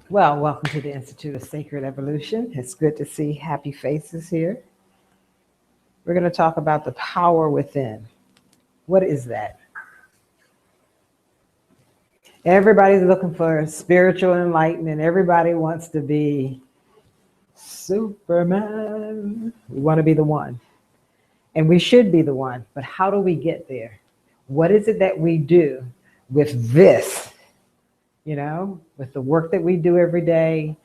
Well, welcome to the Institute of Sacred Evolution. It's good to see happy faces here. We're going to talk about the power within. What is that? Everybody's looking for spiritual enlightenment. Everybody wants to be Superman. We want to be the one. And we should be the one. But how do we get there? What is it that we do with this? With the work that we do every day,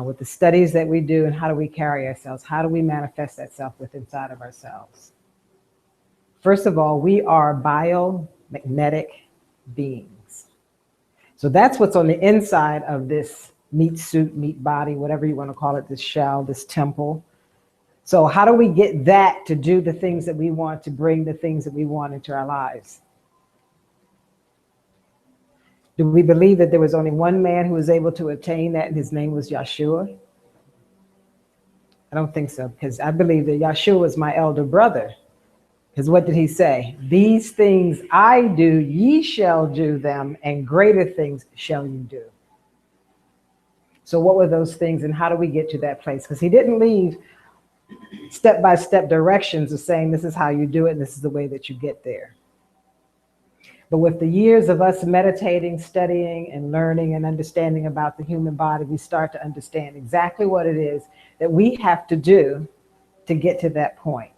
with the studies that we do, and how do we carry ourselves? How do we manifest that self within inside of ourselves? First of all, we are biomagnetic beings. So that's what's on the inside of this meat suit, meat body, whatever you want to call it, this shell, this temple. So how do we get that to do the things that we want, to bring the things that we want into our lives? Do we believe that there was only one man who was able to attain that, and his name was Yeshua? I don't think so, because I believe that Yeshua was my elder brother. Because what did he say? These things I do, ye shall do them, and greater things shall you do. So what were those things, and how do we get to that place? Because he didn't leave step-by-step directions of saying this is how you do it, and this is the way that you get there. But with the years of us meditating, studying, and learning and understanding about the human body, we start to understand exactly what it is that we have to do to get to that point.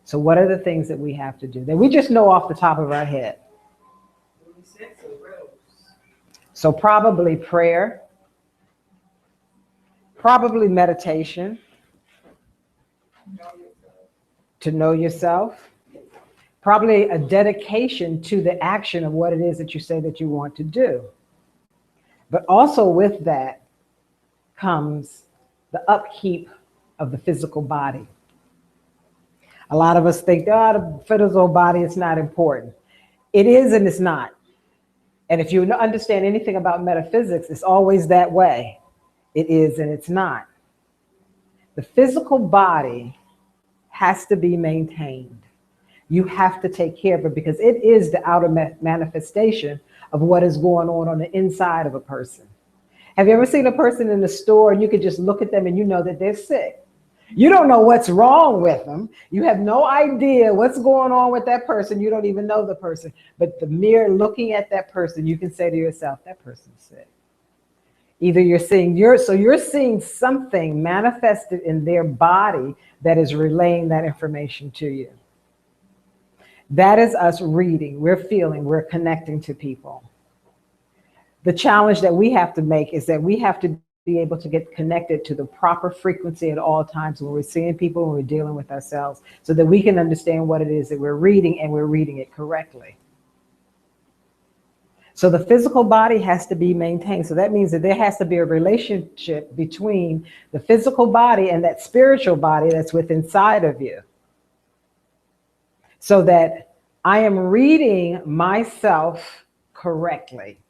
So what are the things that we have to do that we just know off the top of our head? So probably prayer, probably meditation, to know yourself. Probably a dedication to the action of what it is that you say that you want to do. But also with that comes the upkeep of the physical body. A lot of us think, the physical body is not important. It is and it's not. And if you understand anything about metaphysics, it's always that way. It is and it's not. The physical body has to be maintained. You have to take care of it because it is the outer manifestation of what is going on the inside of a person. Have you ever seen a person in the store and you could just look at them and you know that they're sick? You don't know what's wrong with them. You have no idea what's going on with that person. You don't even know the person. But the mere looking at that person, you can say to yourself, that person's sick. Either you're seeing something manifested in their body that is relaying that information to you. That is us reading, we're feeling, we're connecting to people. The challenge that we have to make is that we have to be able to get connected to the proper frequency at all times when we're seeing people, when we're dealing with ourselves, so that we can understand what it is that we're reading and we're reading it correctly. So the physical body has to be maintained. So that means that there has to be a relationship between the physical body and that spiritual body that's within inside of you. So that I am reading myself correctly.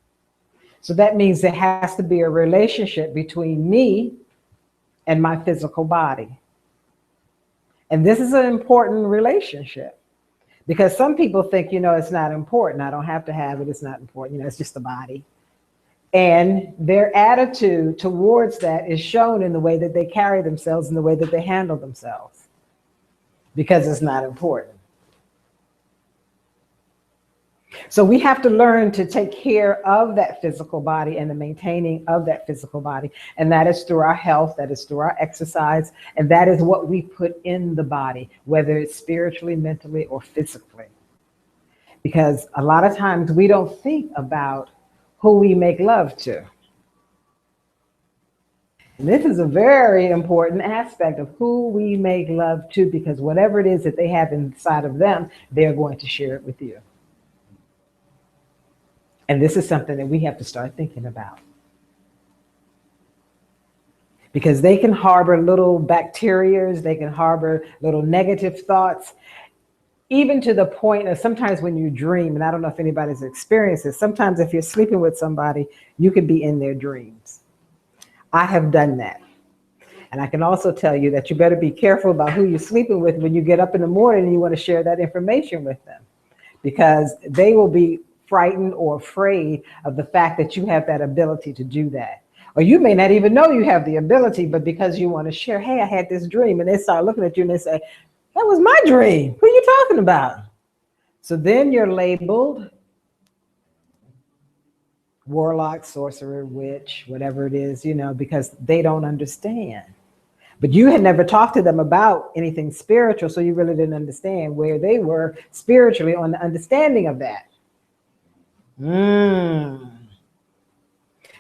So that means there has to be a relationship between me and my physical body. And this is an important relationship because some people think, it's not important. I don't have to have it. It's not important. It's just the body. And their attitude towards that is shown in the way that they carry themselves and the way that they handle themselves because it's not important. So we have to learn to take care of that physical body and the maintaining of that physical body. And that is through our health, that is through our exercise, and that is what we put in the body, whether it's spiritually, mentally, or physically. Because a lot of times we don't think about who we make love to. And this is a very important aspect of who we make love to, because whatever it is that they have inside of them, they're going to share it with you. And this is something that we have to start thinking about. Because they can harbor little bacterias, they can harbor little negative thoughts, even to the point of sometimes when you dream, and I don't know if anybody's experienced this, sometimes if you're sleeping with somebody, you can be in their dreams. I have done that. And I can also tell you that you better be careful about who you're sleeping with when you get up in the morning and you want to share that information with them. Because they will be frightened or afraid of the fact that you have that ability to do that. Or you may not even know you have the ability, but because you want to share, hey, I had this dream, and they start looking at you and they say, that was my dream. Who are you talking about? So then you're labeled warlock, sorcerer, witch, whatever it is, because they don't understand. But you had never talked to them about anything spiritual, so you really didn't understand where they were spiritually on the understanding of that.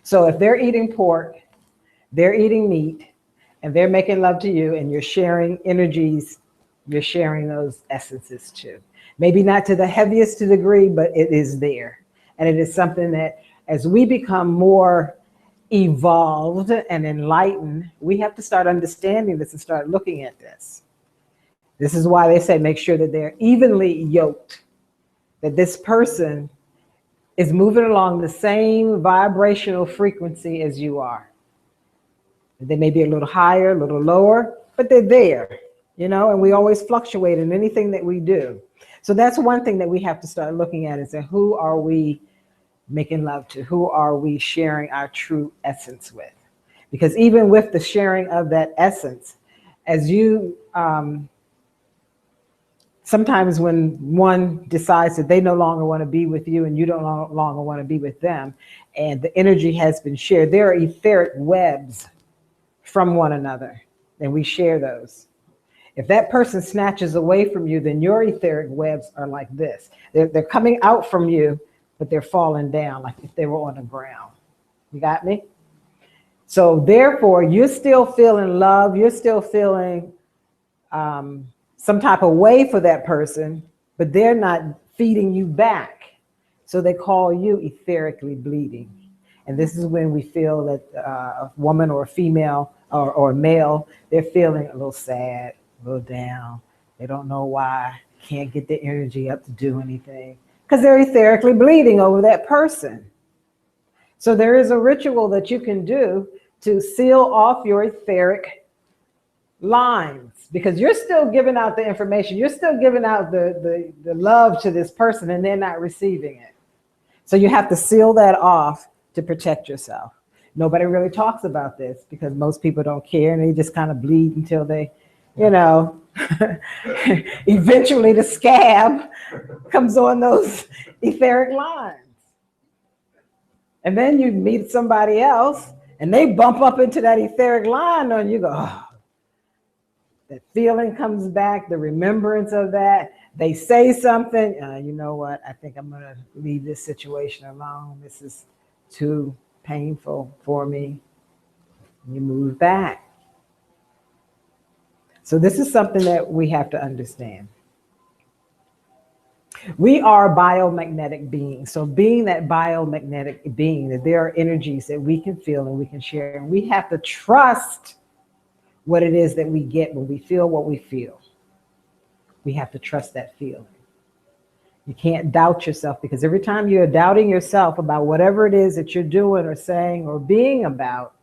So if they're eating pork, they're eating meat, and they're making love to you, and you're sharing energies, you're sharing those essences too. Maybe not to the heaviest degree, but it is there. And it is something that as we become more evolved and enlightened, we have to start understanding this and start looking at this. This is why they say make sure that they're evenly yoked, that this person is moving along the same vibrational frequency as you are. They may be a little higher, a little lower, but they're there, and we always fluctuate in anything that we do. So that's one thing that we have to start looking at, is that who are we making love to? Who are we sharing our true essence with? Because even with the sharing of that essence, as you, sometimes when one decides that they no longer want to be with you and you don't longer want to be with them, and the energy has been shared, there are etheric webs from one another, and we share those. If that person snatches away from you, then your etheric webs are like this. They're coming out from you, but they're falling down like if they were on the ground. You got me? So therefore, you're still feeling love. You're still feeling some type of way for that person, but they're not feeding you back. So they call you etherically bleeding. And this is when we feel that a woman or a female or a male, they're feeling a little sad, a little down. They don't know why, can't get the energy up to do anything, because they're etherically bleeding over that person. So there is a ritual that you can do to seal off your etheric lines, because you're still giving out the information. You're still giving out the love to this person, and they're not receiving it. So you have to seal that off to protect yourself. Nobody really talks about this because most people don't care, and they just kind of bleed until they, eventually the scab comes on those etheric lines. And then you meet somebody else and they bump up into that etheric line and you go, oh, that feeling comes back, the remembrance of that. They say something, you know what, I think I'm gonna leave this situation alone. This is too painful for me. You move back. So this is something that we have to understand. We are biomagnetic beings. So being that biomagnetic being, that there are energies that we can feel and we can share. And we have to trust what it is that we get when we feel what we feel. We have to trust that feeling. You can't doubt yourself, because every time you're doubting yourself about whatever it is that you're doing or saying or being about,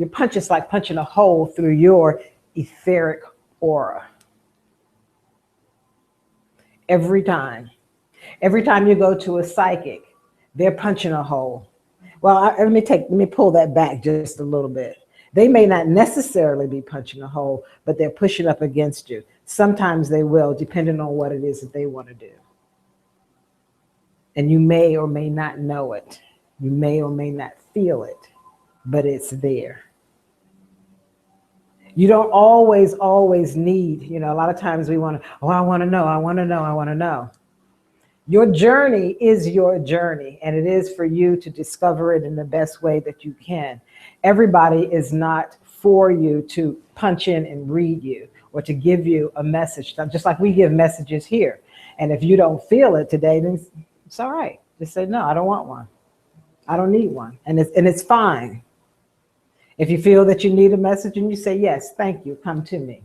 it's like punching a hole through your etheric aura. Every time you go to a psychic, they're punching a hole. Well, let me pull that back just a little bit. They may not necessarily be punching a hole, but they're pushing up against you. Sometimes they will, depending on what it is that they want to do. And you may or may not know it. You may or may not feel it, but it's there. You don't always need, a lot of times we want to, I want to know. Your journey is your journey, and it is for you to discover it in the best way that you can. Everybody is not for you to punch in and read you or to give you a message, just like we give messages here. And if you don't feel it today, then it's all right. Just say, no, I don't want one. I don't need one. And it's fine. If you feel that you need a message and you say, yes, thank you, come to me.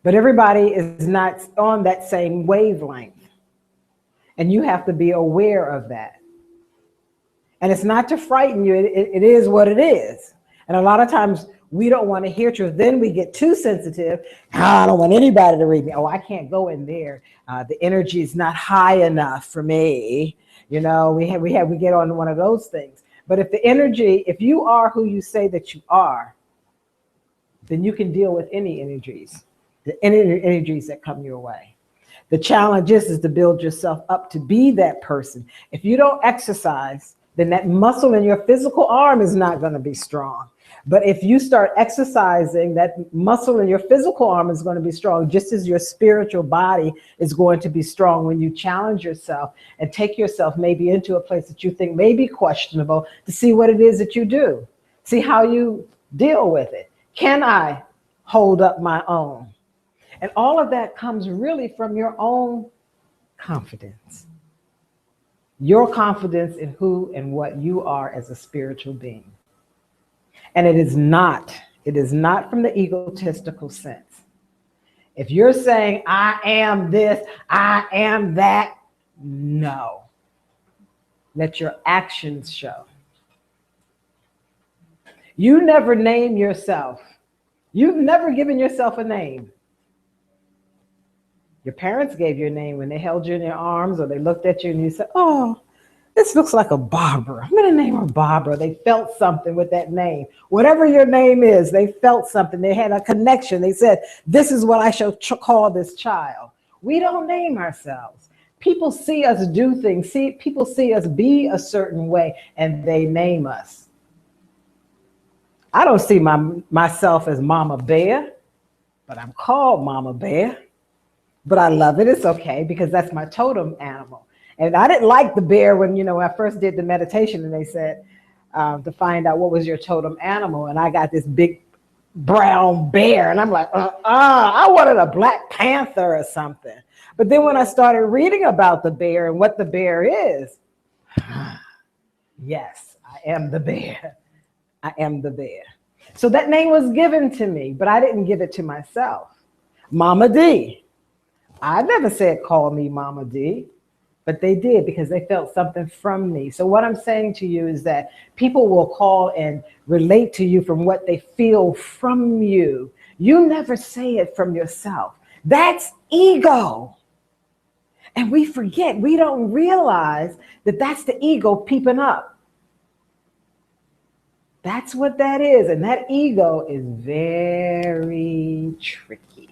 But everybody is not on that same wavelength. And you have to be aware of that. And it's not to frighten you. It is what it is. And a lot of times We don't want to hear truth. Then we get too sensitive. I don't want anybody to read me. Oh, I can't go in there. The energy is not high enough for me. You know, we get on one of those things. But if the energy, if you are who you say that you are, then you can deal with any energies, any energies that come your way. The challenge is to build yourself up to be that person. If you don't exercise, then that muscle in your physical arm is not going to be strong. But if you start exercising, that muscle in your physical arm is going to be strong, just as your spiritual body is going to be strong when you challenge yourself and take yourself maybe into a place that you think may be questionable to see what it is that you do. See how you deal with it. Can I hold up my own? And all of that comes really from your own confidence. Your confidence in who and what you are as a spiritual being. And it is not from the egotistical sense. If you're saying, I am this, I am that, no. Let your actions show. You never name yourself. You've never given yourself a name. Your parents gave you a name when they held you in their arms or they looked at you and you said, oh, this looks like a Barbara. I'm going to name her Barbara. They felt something with that name. Whatever your name is, they felt something. They had a connection. They said, this is what I shall call this child. We don't name ourselves. People see us do things. People see us be a certain way and they name us. I don't see myself as Mama Bear, but I'm called Mama Bear. But I love it. It's okay because that's my totem animal. And I didn't like the bear when I first did the meditation and they said to find out what was your totem animal. And I got this big brown bear. And I'm like, I wanted a Black Panther or something. But then when I started reading about the bear and what the bear is, yes, I am the bear. I am the bear. So that name was given to me, but I didn't give it to myself. Mama D. I never said call me Mama D. But they did because they felt something from me. So what I'm saying to you is that people will call and relate to you from what they feel from you. You never say it from yourself. That's ego. And we forget, we don't realize that that's the ego peeping up. That's what that is. And that ego is very tricky.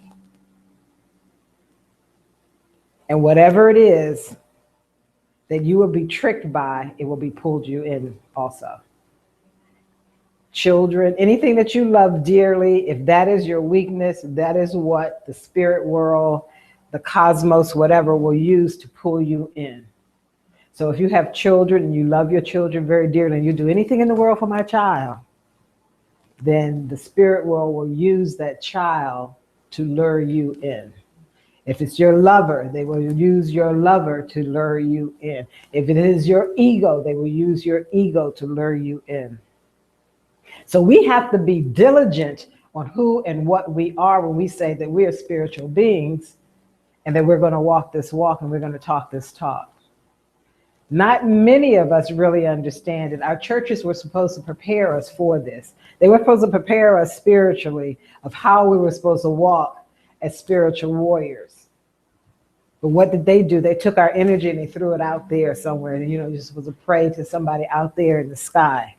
And whatever it is that you will be tricked by, it will be pulled you in also. Children, anything that you love dearly, if that is your weakness, that is what the spirit world, the cosmos, whatever will use to pull you in. So if you have children and you love your children very dearly and you do anything in the world for my child, then the spirit world will use that child to lure you in. If it's your lover, they will use your lover to lure you in. If it is your ego, they will use your ego to lure you in. So we have to be diligent on who and what we are when we say that we are spiritual beings and that we're going to walk this walk and we're going to talk this talk. Not many of us really understand it. Our churches were supposed to prepare us for this. They were supposed to prepare us spiritually of how we were supposed to walk as spiritual warriors. But what did they do? They took our energy and they threw it out there somewhere. And you're supposed to pray to somebody out there in the sky.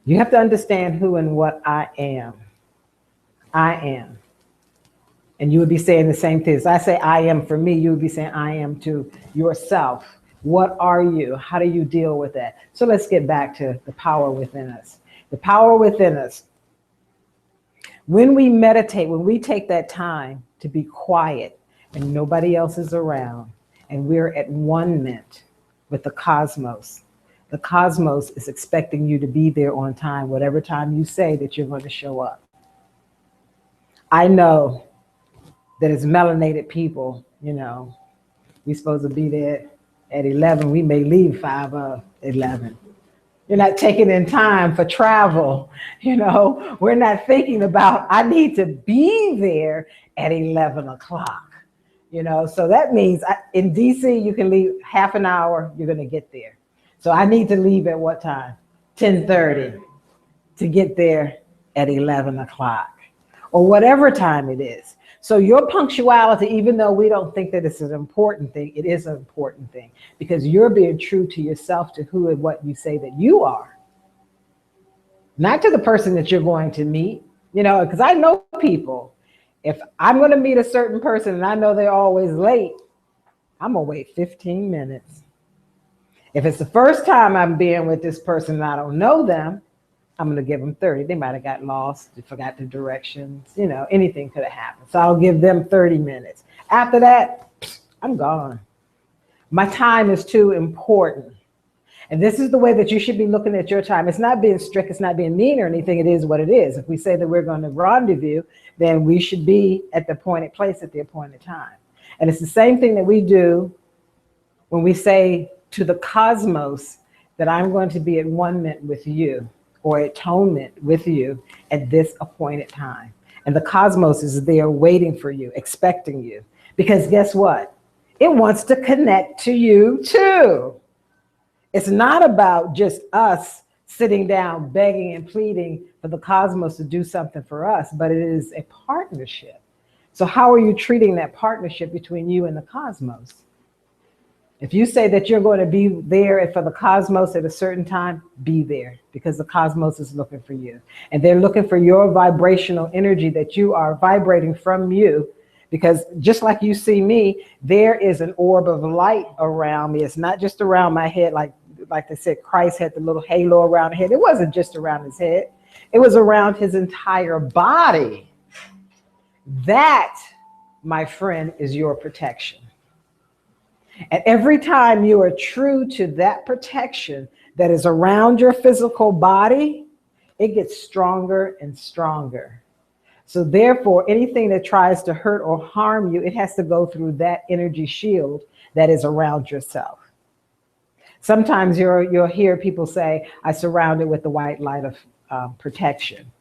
You have to understand who and what I am. I am. And you would be saying the same thing. As I say I am for me, you would be saying I am to yourself. What are you? How do you deal with that? So let's get back to the power within us. The power within us. When we meditate, when we take that time to be quiet and nobody else is around and we're at one-ment with the cosmos is expecting you to be there on time, whatever time you say that you're going to show up. I know that as melanated people, we're supposed to be there at 11. We may leave 5:11. You're not taking in time for travel. We're not thinking about, I need to be there at 11 o'clock. So that means in DC, you can leave half an hour, you're going to get there. So I need to leave at what time? 10:30. to get there at 11 o'clock or whatever time it is. So your punctuality, even though we don't think that it's an important thing, it is an important thing because you're being true to yourself, to who and what you say that you are. Not to the person that you're going to meet, you know, because I know people, if I'm going to meet a certain person and I know they're always late, I'm going to wait 15 minutes. If it's the first time I'm being with this person and I don't know them, I'm going to give them 30. They might have got lost, they forgot the directions, you know, anything could have happened. So I'll give them 30 minutes. After that, I'm gone. My time is too important. And this is the way that you should be looking at your time. It's not being strict, it's not being mean or anything. It is what it is. If we say that we're going to rendezvous, then we should be at the appointed place at the appointed time. And it's the same thing that we do when we say to the cosmos that I'm going to be at one-ment with you or atonement with you at this appointed time. And the cosmos is there waiting for you, expecting you. Because guess what? It wants to connect to you too. It's not about just us sitting down, begging and pleading for the cosmos to do something for us, but it is a partnership. So how are you treating that partnership between you and the cosmos? If you say that you're going to be there for the cosmos at a certain time, be there, because the cosmos is looking for you. And they're looking for your vibrational energy that you are vibrating from you, because just like you see me, there is an orb of light around me. It's not just around my head, like they said, Christ had the little halo around his head. It wasn't just around his head. It was around his entire body. That, my friend, is your protection. And every time you are true to that protection that is around your physical body, it gets stronger and stronger. So therefore, anything that tries to hurt or harm you, it has to go through that energy shield that is around yourself. Sometimes you'll hear people say, I surround it with the white light of protection.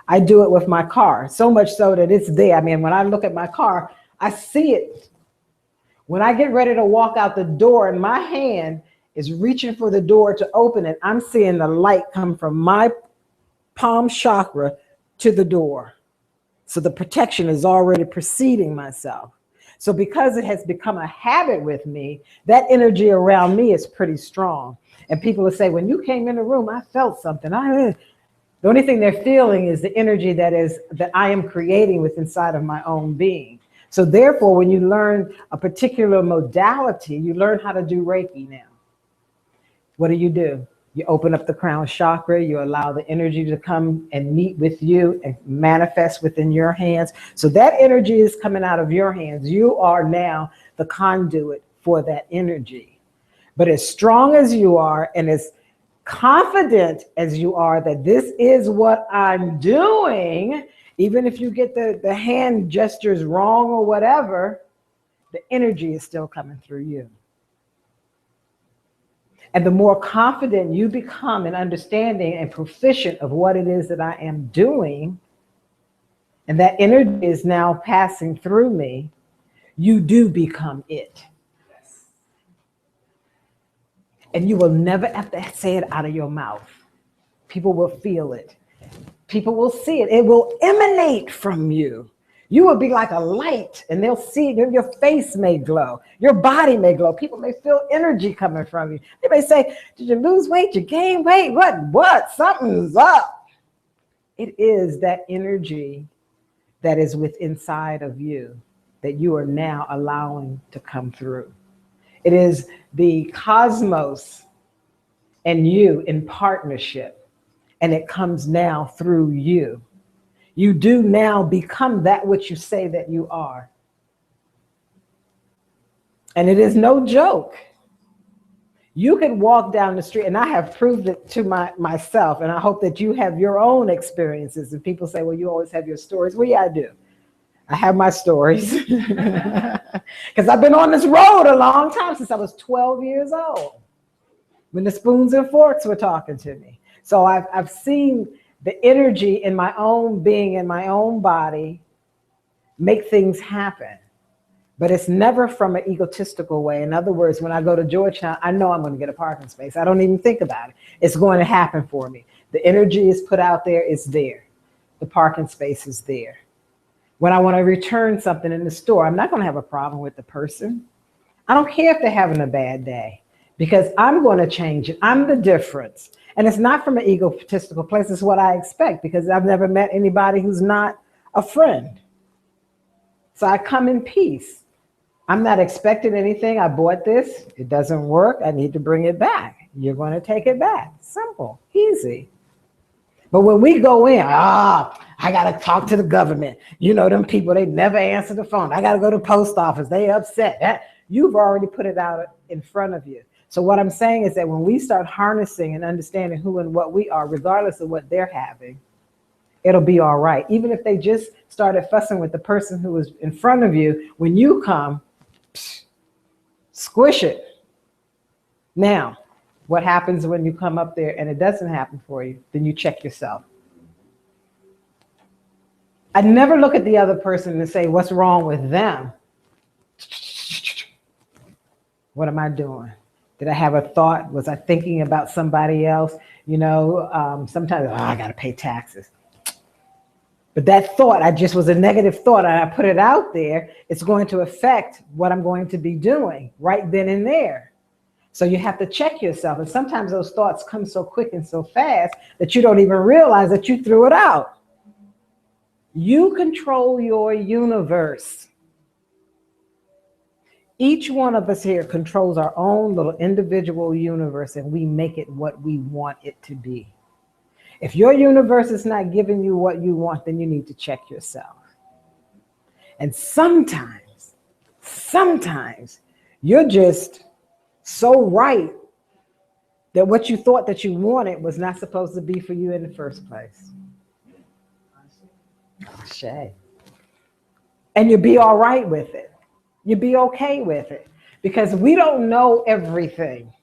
I do it with my car, so much so that it's there. I mean, when I look at my car, I see it. When I get ready to walk out the door and my hand is reaching for the door to open it, I'm seeing the light come from my palm chakra to the door. So the protection is already preceding myself. So because it has become a habit with me, that energy around me is pretty strong. And people will say, when you came in the room, I felt something. The only thing they're feeling is the energy that I am creating with inside of my own being. So therefore, when you learn a particular modality, you learn how to do Reiki now. What do? You open up the crown chakra, you allow the energy to come and meet with you and manifest within your hands. So that energy is coming out of your hands. You are now the conduit for that energy. But as strong as you are and as confident as you are that this is what I'm doing, even if you get the hand gestures wrong or whatever, the energy is still coming through you. And the more confident you become in understanding and proficient of what it is that I am doing, and that energy is now passing through me, you do become it. And you will never have to say it out of your mouth. People will feel it. People will see it. It will emanate from you. You will be like a light, and they'll see it. Your face may glow. Your body may glow. People may feel energy coming from you. They may say, did you lose weight? You gain weight? What? Something's up. It is that energy that is within inside of you that you are now allowing to come through. It is the cosmos and you in partnership, and it comes now through you. You do now become that which you say that you are. And it is no joke. You can walk down the street, and I have proved it to myself, and I hope that you have your own experiences. And people say, well, you always have your stories. Well, yeah, I do. I have my stories. Because I've been on this road a long time, since I was 12 years old, when the spoons and forks were talking to me. So I've seen the energy in my own being, in my own body, make things happen. But it's never from an egotistical way. In other words, when I go to Georgetown, I know I'm going to get a parking space. I don't even think about it. It's going to happen for me. The energy is put out there, it's there. The parking space is there. When I want to return something in the store, I'm not going to have a problem with the person. I don't care if they're having a bad day because I'm going to change it. I'm the difference. And it's not from an egotistical place. It's what I expect because I've never met anybody who's not a friend. So I come in peace. I'm not expecting anything. I bought this. It doesn't work. I need to bring it back. You're going to take it back. Simple, easy. But when we go in, I got to talk to the government. You know, them people, they never answer the phone. I got to go to the post office. They upset. You've already put it out in front of you. So what I'm saying is that when we start harnessing and understanding who and what we are, regardless of what they're having, it'll be all right. Even if they just started fussing with the person who was in front of you, when you come, squish it. Now, what happens when you come up there and it doesn't happen for you? Then you check yourself. I never look at the other person and say, what's wrong with them? What am I doing? Did I have a thought? Was I thinking about somebody else? You know, sometimes, I got to pay taxes. But that thought, I just was a negative thought and I put it out there, it's going to affect what I'm going to be doing right then and there. So you have to check yourself. And sometimes those thoughts come so quick and so fast that you don't even realize that you threw it out. You control your universe. Each one of us here controls our own little individual universe and we make it what we want it to be. If your universe is not giving you what you want, then you need to check yourself. And sometimes you're just so right that what you thought that you wanted was not supposed to be for you in the first place. Shay. And you'll be all right with it. You'll be okay with it because we don't know everything.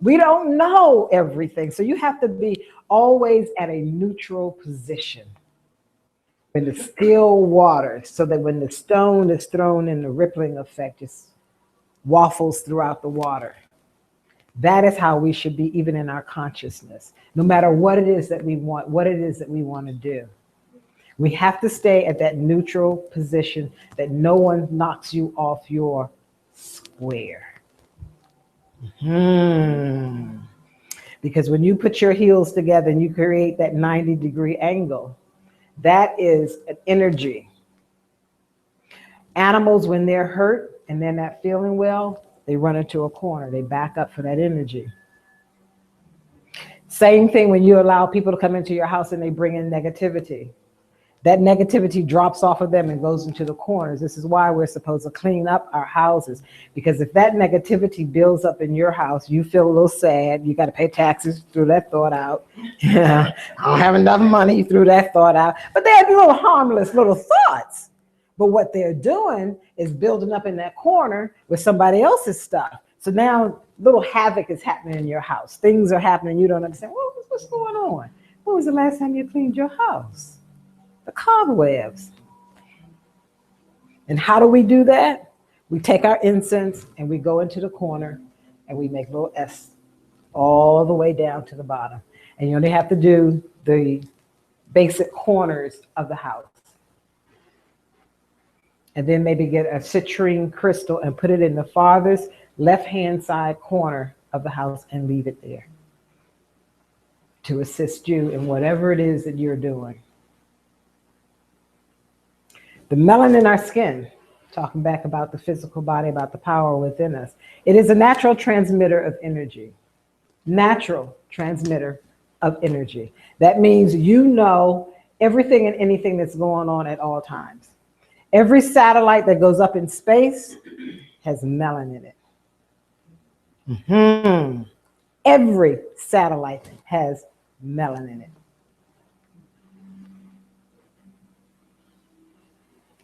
We don't know everything. So you have to be always at a neutral position in the still water so that when the stone is thrown in, the rippling effect just waffles throughout the water. That is how we should be even in our consciousness, no matter what it is that we want, what it is that we want to do. We have to stay at that neutral position that no one knocks you off your square. Because when you put your heels together and you create that 90-degree angle, that is an energy. Animals, when they're hurt and they're not feeling well, they run into a corner. They back up for that energy. Same thing when you allow people to come into your house and they bring in negativity. That negativity drops off of them and goes into the corners. This is why we're supposed to clean up our houses. Because if that negativity builds up in your house, you feel a little sad. You got to pay taxes, threw that thought out. I don't have enough money, you threw that thought out. But they're little harmless little thoughts. But what they're doing is building up in that corner with somebody else's stuff. So now little havoc is happening in your house. Things are happening. You don't understand. Well, what's going on? When was the last time you cleaned your house? The cobwebs. And how do we do that? We take our incense and we go into the corner and we make little S all the way down to the bottom. And you only have to do the basic corners of the house. And then maybe get a citrine crystal and put it in the farthest left-hand side corner of the house and leave it there to assist you in whatever it is that you're doing. The melanin in our skin, talking back about the physical body, about the power within us, it is a natural transmitter of energy. Natural transmitter of energy. That means you know everything and anything that's going on at all times. Every satellite that goes up in space has melanin in it. Every satellite has melanin in it.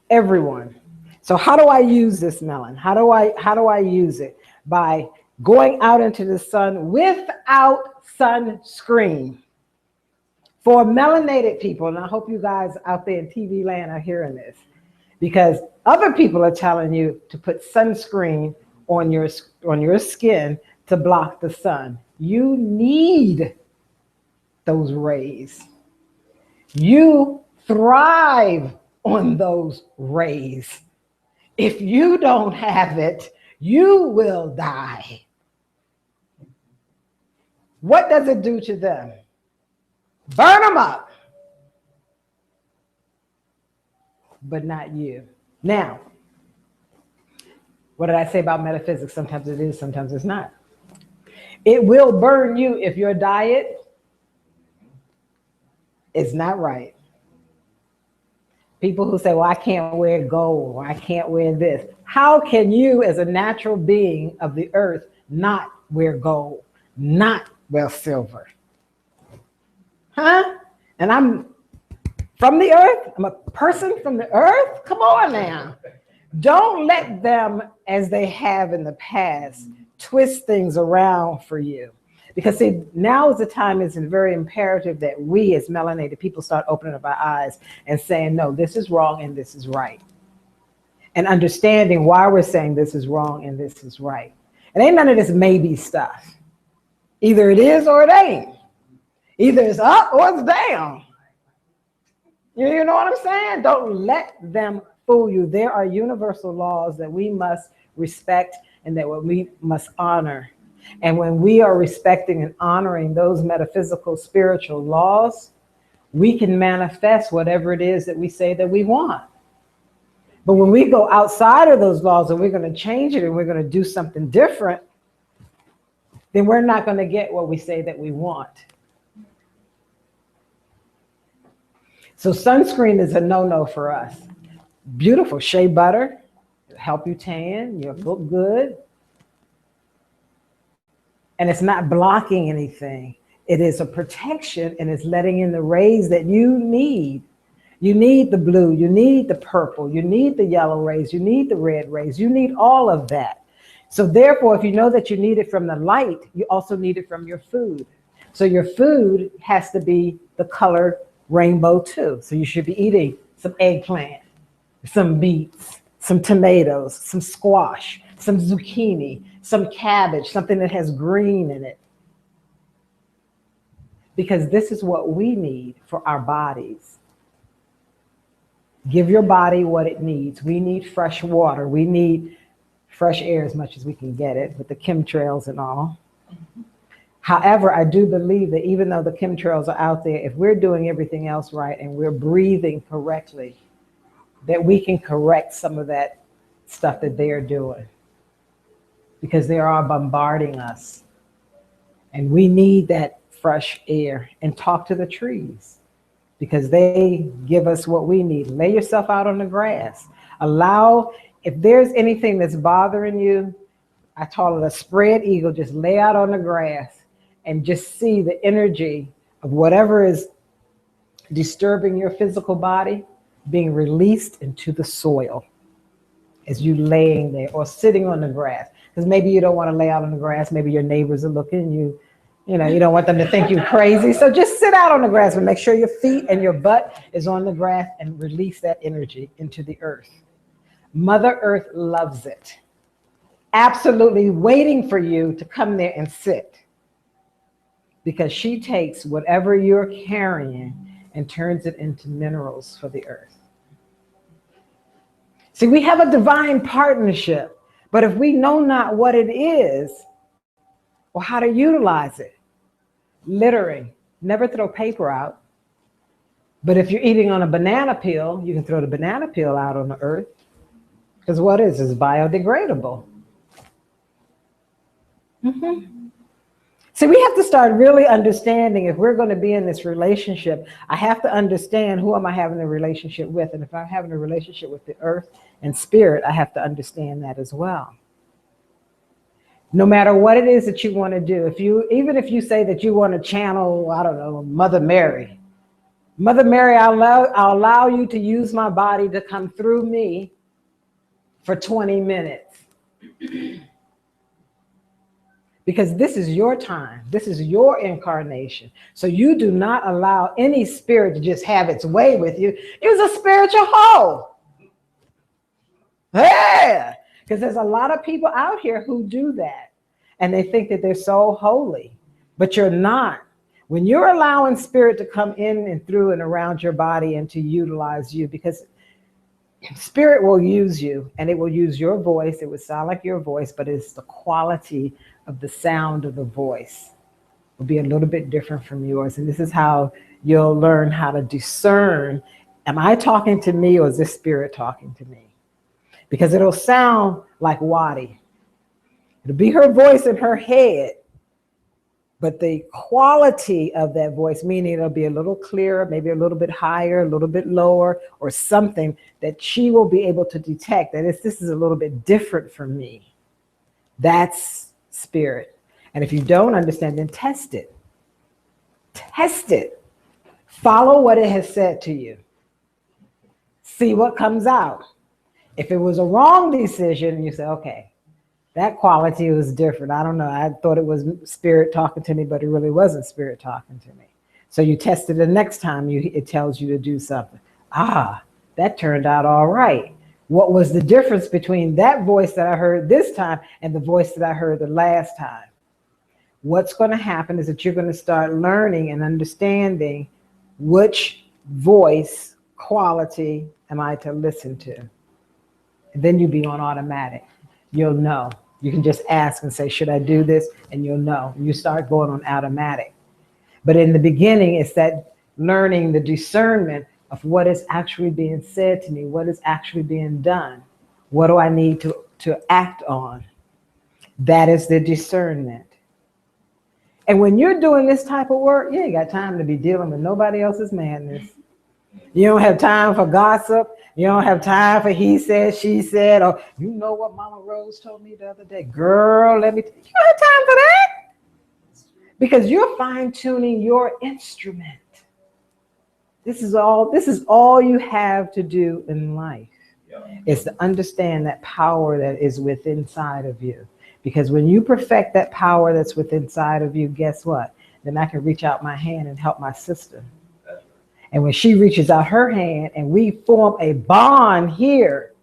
Everyone. So how do I use this melanin? How do I use it? By going out into the sun without sunscreen. For melanated people, and I hope you guys out there in TV land are hearing this, because other people are telling you to put sunscreen on your skin to block the sun. You need those rays. You thrive on those rays. If you don't have it, you will die. What does it do to them? Burn them up. But not you. Now, what did I say about metaphysics? Sometimes it is, sometimes it's not. It will burn you if your diet is not right. People who say, well, I can't wear gold, or I can't wear this. How can you, as a natural being of the earth, not wear gold, not wear silver? Huh? And I'm from the earth? I'm a person from the earth? Come on now. Don't let them, as they have in the past, twist things around for you. Because see, now is the time, it's very imperative that we as melanated people start opening up our eyes and saying, no, this is wrong and this is right. And understanding why we're saying this is wrong and this is right. It ain't none of this maybe stuff. Either it is or it ain't. Either it's up or it's down. You know what I'm saying? Don't let them fool you. There are universal laws that we must respect and that we must honor. And when we are respecting and honoring those metaphysical, spiritual laws, we can manifest whatever it is that we say that we want. But when we go outside of those laws and we're going to change it and we're going to do something different, then we're not going to get what we say that we want. So sunscreen is a no-no for us. Beautiful shea butter, help you tan, you'll look good. And it's not blocking anything. It is a protection and it's letting in the rays that you need. You need the blue, you need the purple, you need the yellow rays, you need the red rays, you need all of that. So therefore, if you know that you need it from the light, you also need it from your food. So your food has to be the color rainbow too. So you should be eating some eggplant, some beets, some tomatoes, some squash, some zucchini, some cabbage, something that has green in it. Because this is what we need for our bodies. Give your body what it needs. We need fresh water. We need fresh air as much as we can get it with the chemtrails and all. However, I do believe that even though the chemtrails are out there, if we're doing everything else right and we're breathing correctly, that we can correct some of that stuff that they are doing. Because they are bombarding us. And we need that fresh air. And talk to the trees. Because they give us what we need. Lay yourself out on the grass. Allow, if there's anything that's bothering you, I call it a spread eagle. Just lay out on the grass and just see the energy of whatever is disturbing your physical body being released into the soil as you laying there or sitting on the grass. Because maybe you don't want to lay out on the grass. Maybe your neighbors are looking. You know, you don't want them to think you're crazy. So just sit out on the grass and make sure your feet and your butt is on the grass and release that energy into the earth. Mother Earth loves it. Absolutely waiting for you to come there and sit. Because she takes whatever you're carrying and turns it into minerals for the earth. See, we have a divine partnership, but if we know not what it is or how to utilize it, littering, never throw paper out. But if you're eating on a banana peel, you can throw the banana peel out on the earth. Because what is it's biodegradable. See, we have to start really understanding if we're going to be in this relationship, I have to understand who am I having a relationship with. And if I'm having a relationship with the earth and spirit, I have to understand that as well. No matter what it is that you want to do, even if you say that you want to channel, I don't know, Mother Mary. Mother Mary, I'll allow you to use my body to come through me for 20 minutes. Because this is your time. This is your incarnation. So you do not allow any spirit to just have its way with you. Use a spiritual hoe. Yeah. Because there's a lot of people out here who do that. And they think that they're so holy. But you're not. When you're allowing spirit to come in and through and around your body and to utilize you, because spirit will use you and it will use your voice. It would sound like your voice, but it's the quality of the sound of the voice will be a little bit different from yours. And this is how you'll learn how to discern, am I talking to me or is this spirit talking to me? Because it'll sound like Wadi. It'll be her voice in her head, but the quality of that voice, meaning it'll be a little clearer, maybe a little bit higher, a little bit lower, or something that she will be able to detect that this is a little bit different from me. That's spirit. And if you don't understand, then test it. Test it. Follow what it has said to you. See what comes out. If it was a wrong decision, you say, okay, that quality was different. I don't know. I thought it was spirit talking to me, but it really wasn't spirit talking to me. So you test it the next time it tells you to do something. Ah, that turned out all right. What was the difference between that voice that I heard this time and the voice that I heard the last time? What's going to happen is that you're going to start learning and understanding which voice quality am I to listen to. And then you'll be on automatic. You'll know. You can just ask and say, should I do this? And you'll know. You start going on automatic. But in the beginning, it's that learning the discernment of what is actually being said to me, what is actually being done. What do I need to act on? That is the discernment. And when you're doing this type of work, you ain't got time to be dealing with nobody else's madness. You don't have time for gossip. You don't have time for he said, she said, or you know what Mama Rose told me the other day. Girl, let me you don't have time for that. Because you're fine-tuning your instrument. This is all you have to do in life. Is to understand that power that is within inside of you. Because when you perfect that power that's within inside of you, guess what? Then I can reach out my hand and help my sister. And when she reaches out her hand and we form a bond here,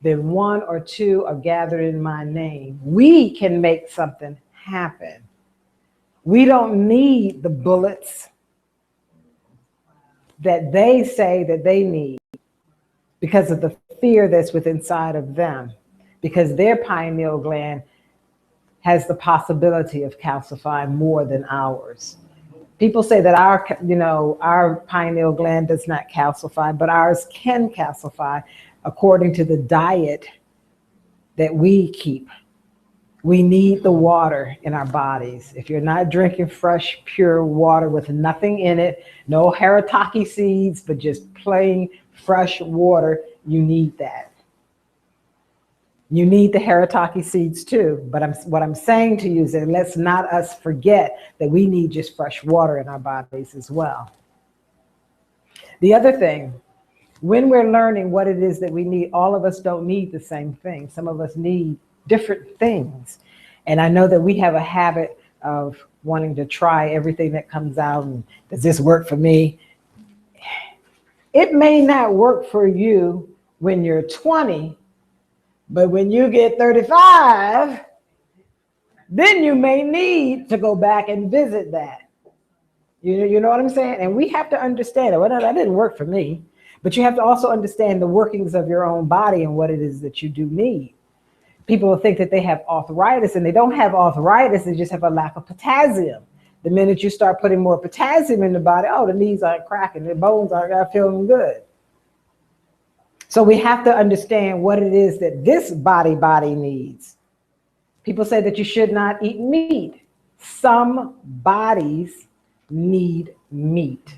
then one or two are gathered in my name. We can make something happen. We don't need the bullets that they say that they need because of the fear that's within inside of them. Because their pineal gland has the possibility of calcifying more than ours. People say that our pineal gland does not calcify, but ours can calcify according to the diet that we keep. We need the water in our bodies. If you're not drinking fresh, pure water with nothing in it, no haritaki seeds, but just plain fresh water, you need that. You need the haritaki seeds too, but what I'm saying to you is that let's not us forget that we need just fresh water in our bodies as well. The other thing, when we're learning what it is that we need, all of us don't need the same thing. Some of us need different things. And I know that we have a habit of wanting to try everything that comes out and does this work for me? It may not work for you when you're 20, but when you get 35, then you may need to go back and visit that. You know what I'm saying? And we have to understand it. Well, that didn't work for me. But you have to also understand the workings of your own body and what it is that you do need. People will think that they have arthritis, and they don't have arthritis. They just have a lack of potassium. The minute you start putting more potassium in the body, oh, the knees aren't cracking, the bones aren't feeling good. So we have to understand what it is that this body needs. People say that you should not eat meat. Some bodies need meat.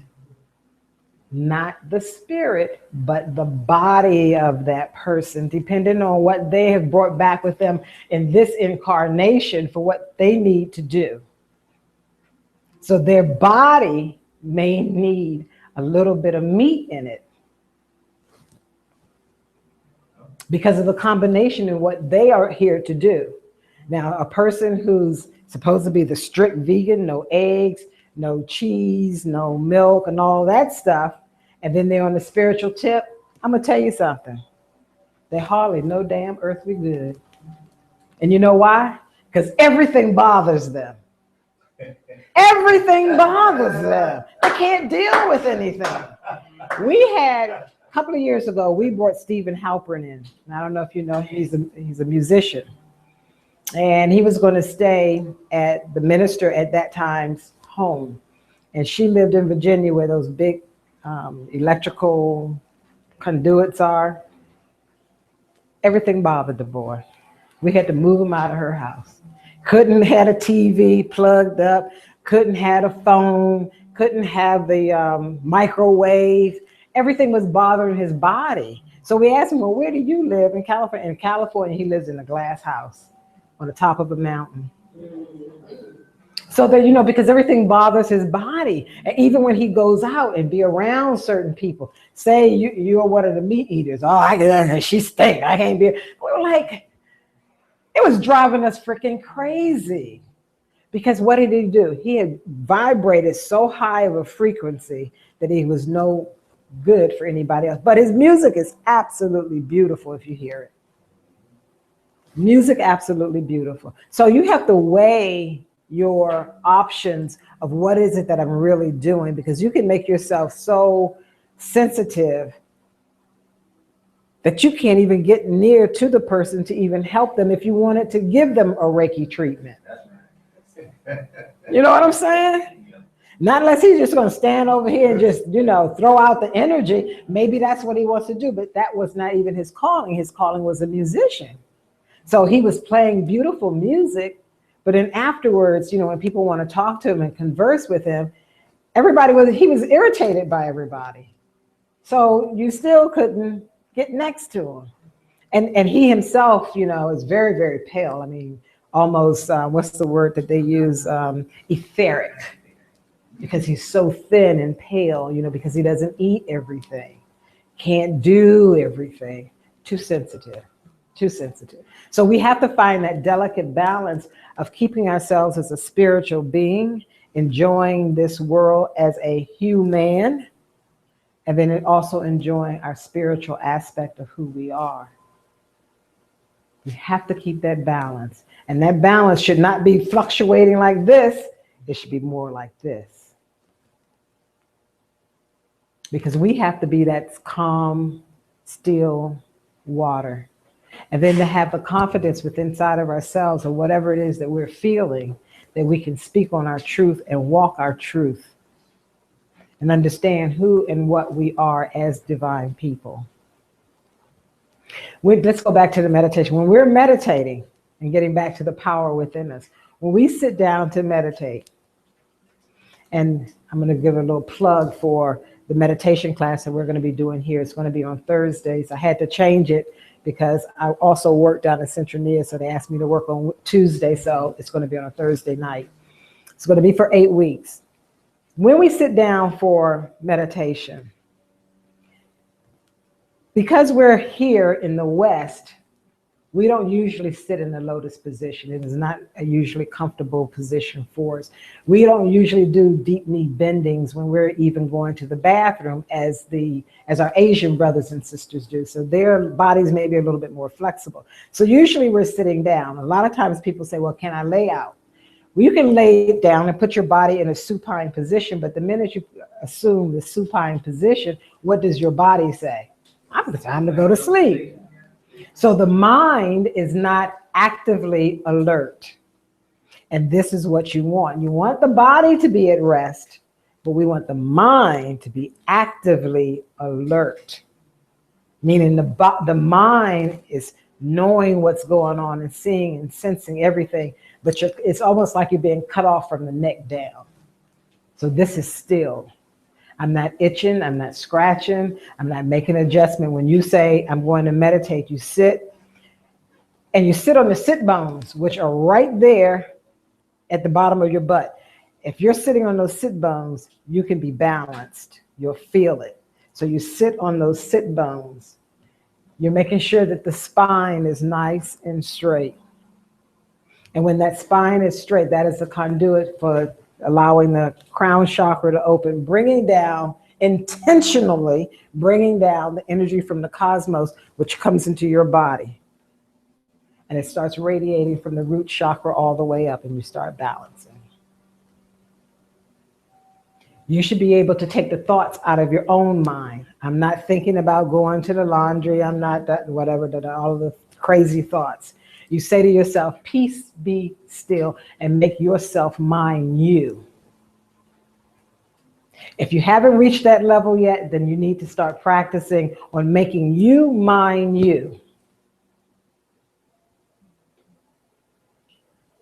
Not the spirit, but the body of that person, depending on what they have brought back with them in this incarnation for what they need to do. So their body may need a little bit of meat in it, because of the combination of what they are here to do. Now, a person who's supposed to be the strict vegan, no eggs, no cheese, no milk, and all that stuff, and then they're on the spiritual tip, I'm gonna tell you something. They hardly no damn earthly good. And you know why? Because everything bothers them. Everything bothers them. They can't deal with anything. We had, a couple of years ago, we brought Stephen Halpern in. And I don't know if you know, he's a musician. And he was going to stay at the minister at that time's home. And she lived in Virginia where those big electrical conduits are. Everything bothered the boy. We had to move him out of her house. Couldn't have a TV plugged up, couldn't have a phone, couldn't have the microwave. Everything was bothering his body. So we asked him, well, where do you live in California? In California, he lives in a glass house on the top of a mountain. So that, you know, because everything bothers his body. And even when he goes out and be around certain people, say you're one of the meat eaters. Oh, she stink. I can't be. We were like, it was driving us freaking crazy. Because what did he do? He had vibrated so high of a frequency that he was no good for anybody else. But his music is absolutely beautiful if you hear it. Music, absolutely beautiful. So you have to weigh your options of what is it that I'm really doing, because you can make yourself so sensitive that you can't even get near to the person to even help them if you wanted to give them a Reiki treatment. You know what I'm saying? Not unless he's just going to stand over here and just, you know, throw out the energy. Maybe that's what he wants to do, but that was not even his calling. His calling was a musician. So he was playing beautiful music, but then afterwards, you know, when people want to talk to him and converse with him, he was irritated by everybody. So you still couldn't get next to him. And he himself, you know, is very, very pale. I mean, almost, what's the word that they use? Etheric, because he's so thin and pale, you know, because he doesn't eat everything, can't do everything, too sensitive. So we have to find that delicate balance of keeping ourselves as a spiritual being, enjoying this world as a human, and then also enjoying our spiritual aspect of who we are. We have to keep that balance. And that balance should not be fluctuating like this. It should be more like this. Because we have to be that calm, still water. And then to have the confidence within inside of ourselves or whatever it is that we're feeling, that we can speak on our truth and walk our truth and understand who and what we are as divine people. Let's go back to the meditation. When we're meditating and getting back to the power within us, when we sit down to meditate, and I'm going to give a little plug for the meditation class that we're going to be doing here. It's going to be on Thursdays. I had to change it because I also work down at Centronia, so they asked me to work on Tuesday, so it's going to be on a Thursday night. It's going to be for 8 weeks. When we sit down for meditation, because we're here in the West, we don't usually sit in the lotus position. It is not a usually comfortable position for us. We don't usually do deep knee bendings when we're even going to the bathroom as our Asian brothers and sisters do. So their bodies may be a little bit more flexible. So usually we're sitting down. A lot of times people say, well, can I lay out? Well, you can lay down and put your body in a supine position, but the minute you assume the supine position, what does your body say? It's time to go to sleep. So the mind is not actively alert. And this is what you want. You want the body to be at rest, but we want the mind to be actively alert. Meaning the mind is knowing what's going on and seeing and sensing everything, but it's almost like you're being cut off from the neck down. So this is still. I'm not itching, I'm not scratching, I'm not making an adjustment. When you say, I'm going to meditate, you sit, and you sit on the sit bones, which are right there at the bottom of your butt. If you're sitting on those sit bones, you can be balanced. You'll feel it. So you sit on those sit bones. You're making sure that the spine is nice and straight. And when that spine is straight, that is the conduit for allowing the crown chakra to open, intentionally bringing down the energy from the cosmos, which comes into your body. And it starts radiating from the root chakra all the way up, and you start balancing. You should be able to take the thoughts out of your own mind. I'm not thinking about going to the laundry. I'm not that, whatever, all of the crazy thoughts. You say to yourself, peace, be still, and make yourself mind you. If you haven't reached that level yet, then you need to start practicing on making you mind you.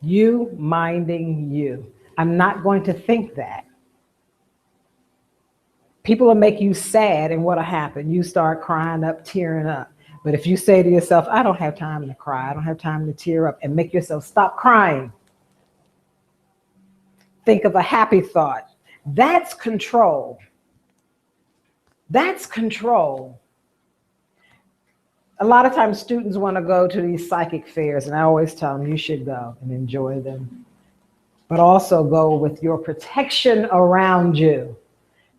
You minding you. I'm not going to think that. People will make you sad, and what'll happen? You start crying up, tearing up. But if you say to yourself, I don't have time to cry, I don't have time to tear up, and make yourself stop crying. Think of a happy thought. That's control. That's control. A lot of times students want to go to these psychic fairs, and I always tell them you should go and enjoy them. But also go with your protection around you.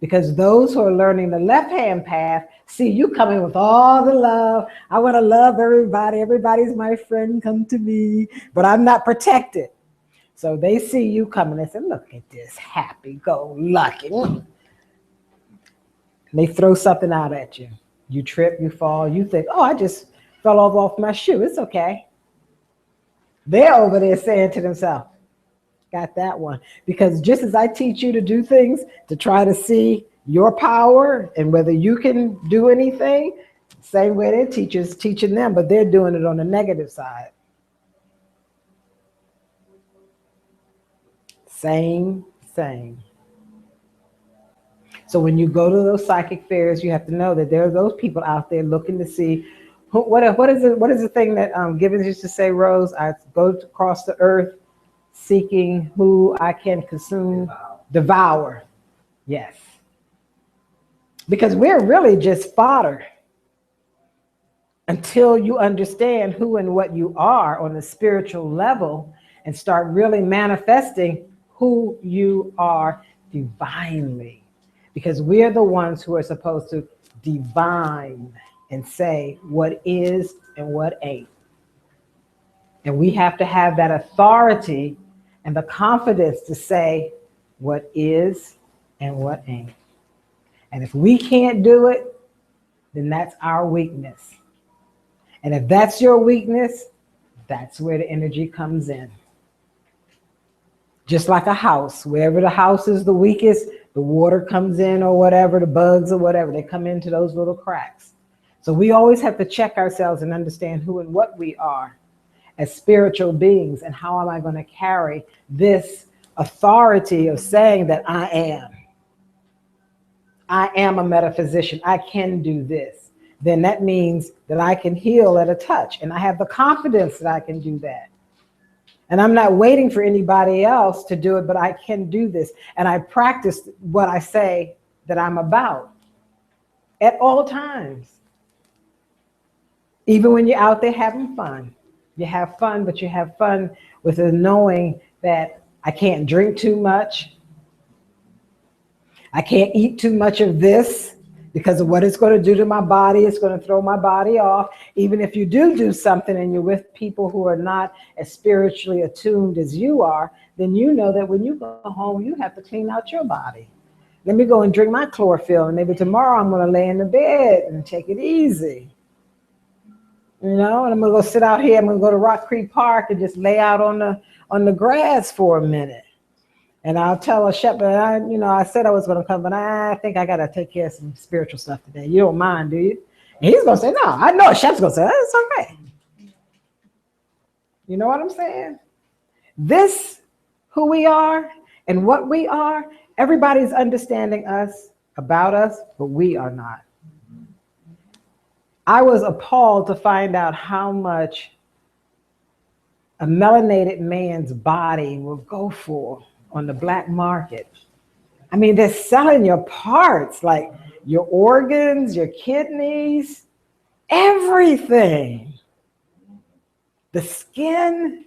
Because those who are learning the left-hand path see you coming with all the love. I want to love everybody. Everybody's my friend. Come to me. But I'm not protected. So they see you coming and say, look at this happy-go-lucky. And they throw something out at you. You trip, you fall. You think, oh, I just fell off my shoe. It's okay. They're over there saying to themselves, got that one. Because just as I teach you to do things to try to see your power and whether you can do anything, same way their teachers teaching them, but they're doing it on the negative side. Same. So when you go to those psychic fairs, you have to know that there are those people out there looking to see what is the thing that Gibbons used to say, Rose? I go across the earth seeking who I can consume, devour. Yes. Because we're really just fodder until you understand who and what you are on the spiritual level and start really manifesting who you are divinely. Because we're the ones who are supposed to divine and say what is and what ain't. And we have to have that authority and the confidence to say what is and what ain't. And if we can't do it, then that's our weakness. And if that's your weakness, that's where the energy comes in. Just like a house, wherever the house is the weakest, the water comes in or whatever, the bugs or whatever, they come into those little cracks. So we always have to check ourselves and understand who and what we are as spiritual beings, and how am I going to carry this authority of saying that I am a metaphysician, I can do this. Then that means that I can heal at a touch, and I have the confidence that I can do that. And I'm not waiting for anybody else to do it, but I can do this. And I practice what I say that I'm about at all times. Even when you're out there having fun. You have fun, but you have fun with the knowing that I can't drink too much. I can't eat too much of this because of what it's going to do to my body. It's going to throw my body off. Even if you do something and you're with people who are not as spiritually attuned as you are, then you know that when you go home, you have to clean out your body. Let me go and drink my chlorophyll, and maybe tomorrow I'm going to lay in the bed and take it easy. You know, and I'm gonna go sit out here. I'm gonna go to Rock Creek Park and just lay out on the grass for a minute. And I'll tell a shepherd, I said I was gonna come, but I think I gotta take care of some spiritual stuff today. You don't mind, do you? And he's gonna say, no. I know a shepherd's gonna say, it's okay. You know what I'm saying? This, who we are and what we are, everybody's understanding us, about us, but we are not. I was appalled to find out how much a melanated man's body will go for on the black market. I mean, they're selling your parts, like your organs, your kidneys, everything. The skin.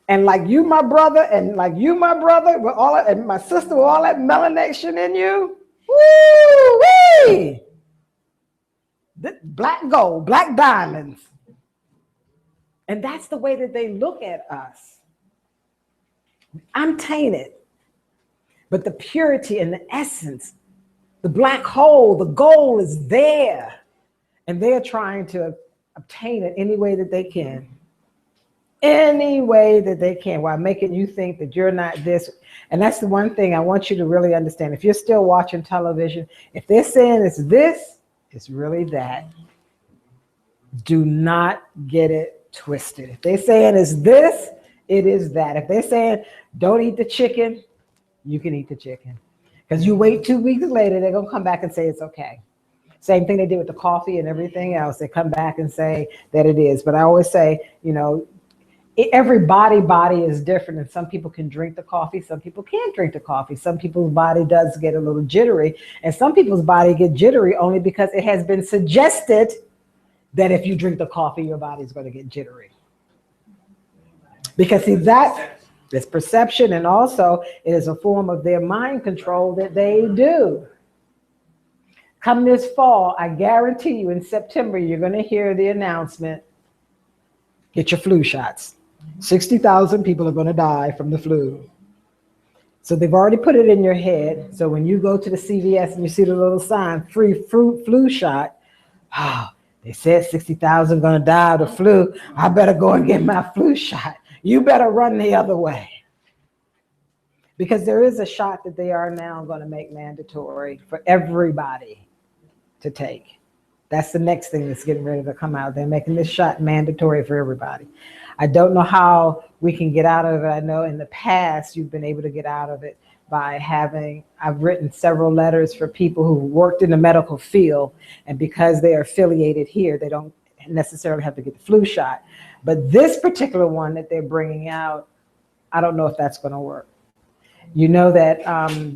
And like you, my brother, and like you, my brother, with all that, and my sister with all that melanation in you. Woo-wee! Black gold, black diamonds. And that's the way that they look at us. I'm tainted. But the purity and the essence, the black hole, the goal is there. And they're trying to obtain it any way that they can. Any way that they can, while making you think that you're not this. And that's the one thing I want you to really understand. If you're still watching television, if they're saying it's this, it's really that. Do not get it twisted. If they're saying it's this, it is that. If they're saying don't eat the chicken, you can eat the chicken. Because you wait 2 weeks later, they're going to come back and say it's okay. Same thing they did with the coffee and everything else. They come back and say that it is. But I always say, you know, every body is different, and some people can drink the coffee, some people can't drink the coffee. Some people's body does get a little jittery, and some people's body get jittery only because it has been suggested that if you drink the coffee, your body's going to get jittery. Because see, that is perception, and also it is a form of their mind control that they do. Come this fall, I guarantee you in September, you're going to hear the announcement, get your flu shots. 60,000 people are going to die from the flu. So they've already put it in your head. So when you go to the CVS and you see the little sign, free flu shot, they said 60,000 going to die of the flu. I better go and get my flu shot. You better run the other way. Because there is a shot that they are now going to make mandatory for everybody to take. That's the next thing that's getting ready to come out. They're making this shot mandatory for everybody. I don't know how we can get out of it. I know in the past you've been able to get out of it by I've written several letters for people who worked in the medical field, and because they are affiliated here, they don't necessarily have to get the flu shot. But this particular one that they're bringing out, I don't know if that's going to work. You know that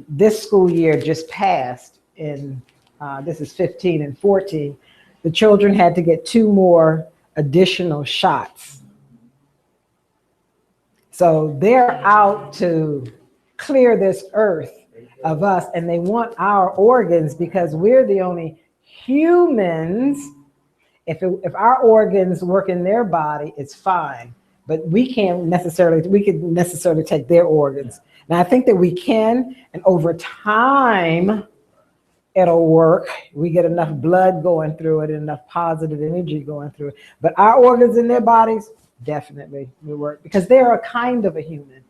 this school year just passed in, this is 15 and 14, the children had to get 2 more additional shots. So they're out to clear this earth of us, and they want our organs because we're the only humans. If our organs work in their body, it's fine, but we could necessarily take their organs. Now I think that we can, and over time, it'll work. We get enough blood going through it and enough positive energy going through it. But our organs in their bodies definitely will work because they're a kind of a human.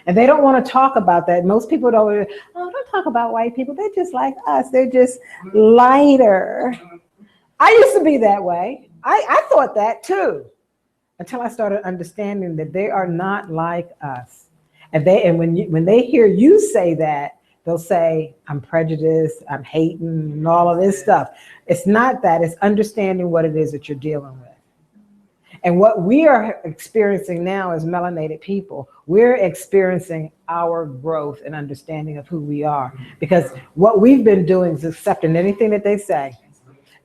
And they don't want to talk about that. Most people don't talk about white people. They're just like us. They're just lighter. I used to be that way. I thought that too, until I started understanding that they are not like us. And when they hear you say that, they'll say, I'm prejudiced, I'm hating, and all of this stuff. It's not that, it's understanding what it is that you're dealing with. And what we are experiencing now as melanated people, we're experiencing our growth and understanding of who we are. Because what we've been doing is accepting anything that they say.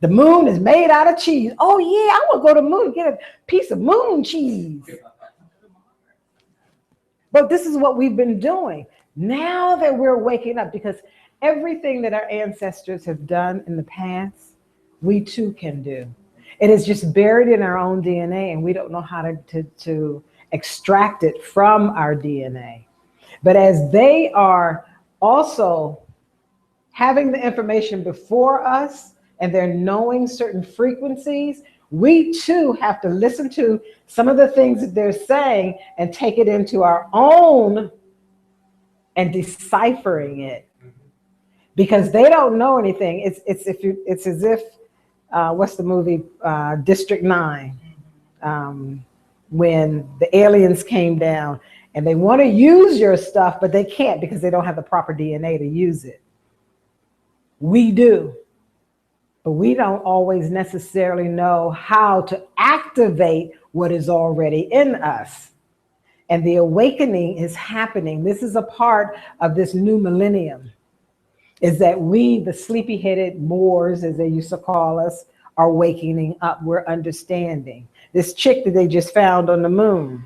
The moon is made out of cheese. Oh yeah, I want to go to the moon and get a piece of moon cheese. But this is what we've been doing. Now that we're waking up, because everything that our ancestors have done in the past, we too can do. It is just buried in our own DNA, and we don't know how to extract it from our DNA. But as they are also having the information before us, and they're knowing certain frequencies, we too have to listen to some of the things that they're saying and take it into our own and deciphering it, because they don't know anything. It's as if what's the movie District 9, when the aliens came down and they want to use your stuff, but they can't because they don't have the proper DNA to use it. We do. But we don't always necessarily know how to activate what is already in us. And the awakening is happening. This is a part of this new millennium, is that we, the sleepy-headed Moors, as they used to call us, are waking up. We're understanding. This chick that they just found on the moon,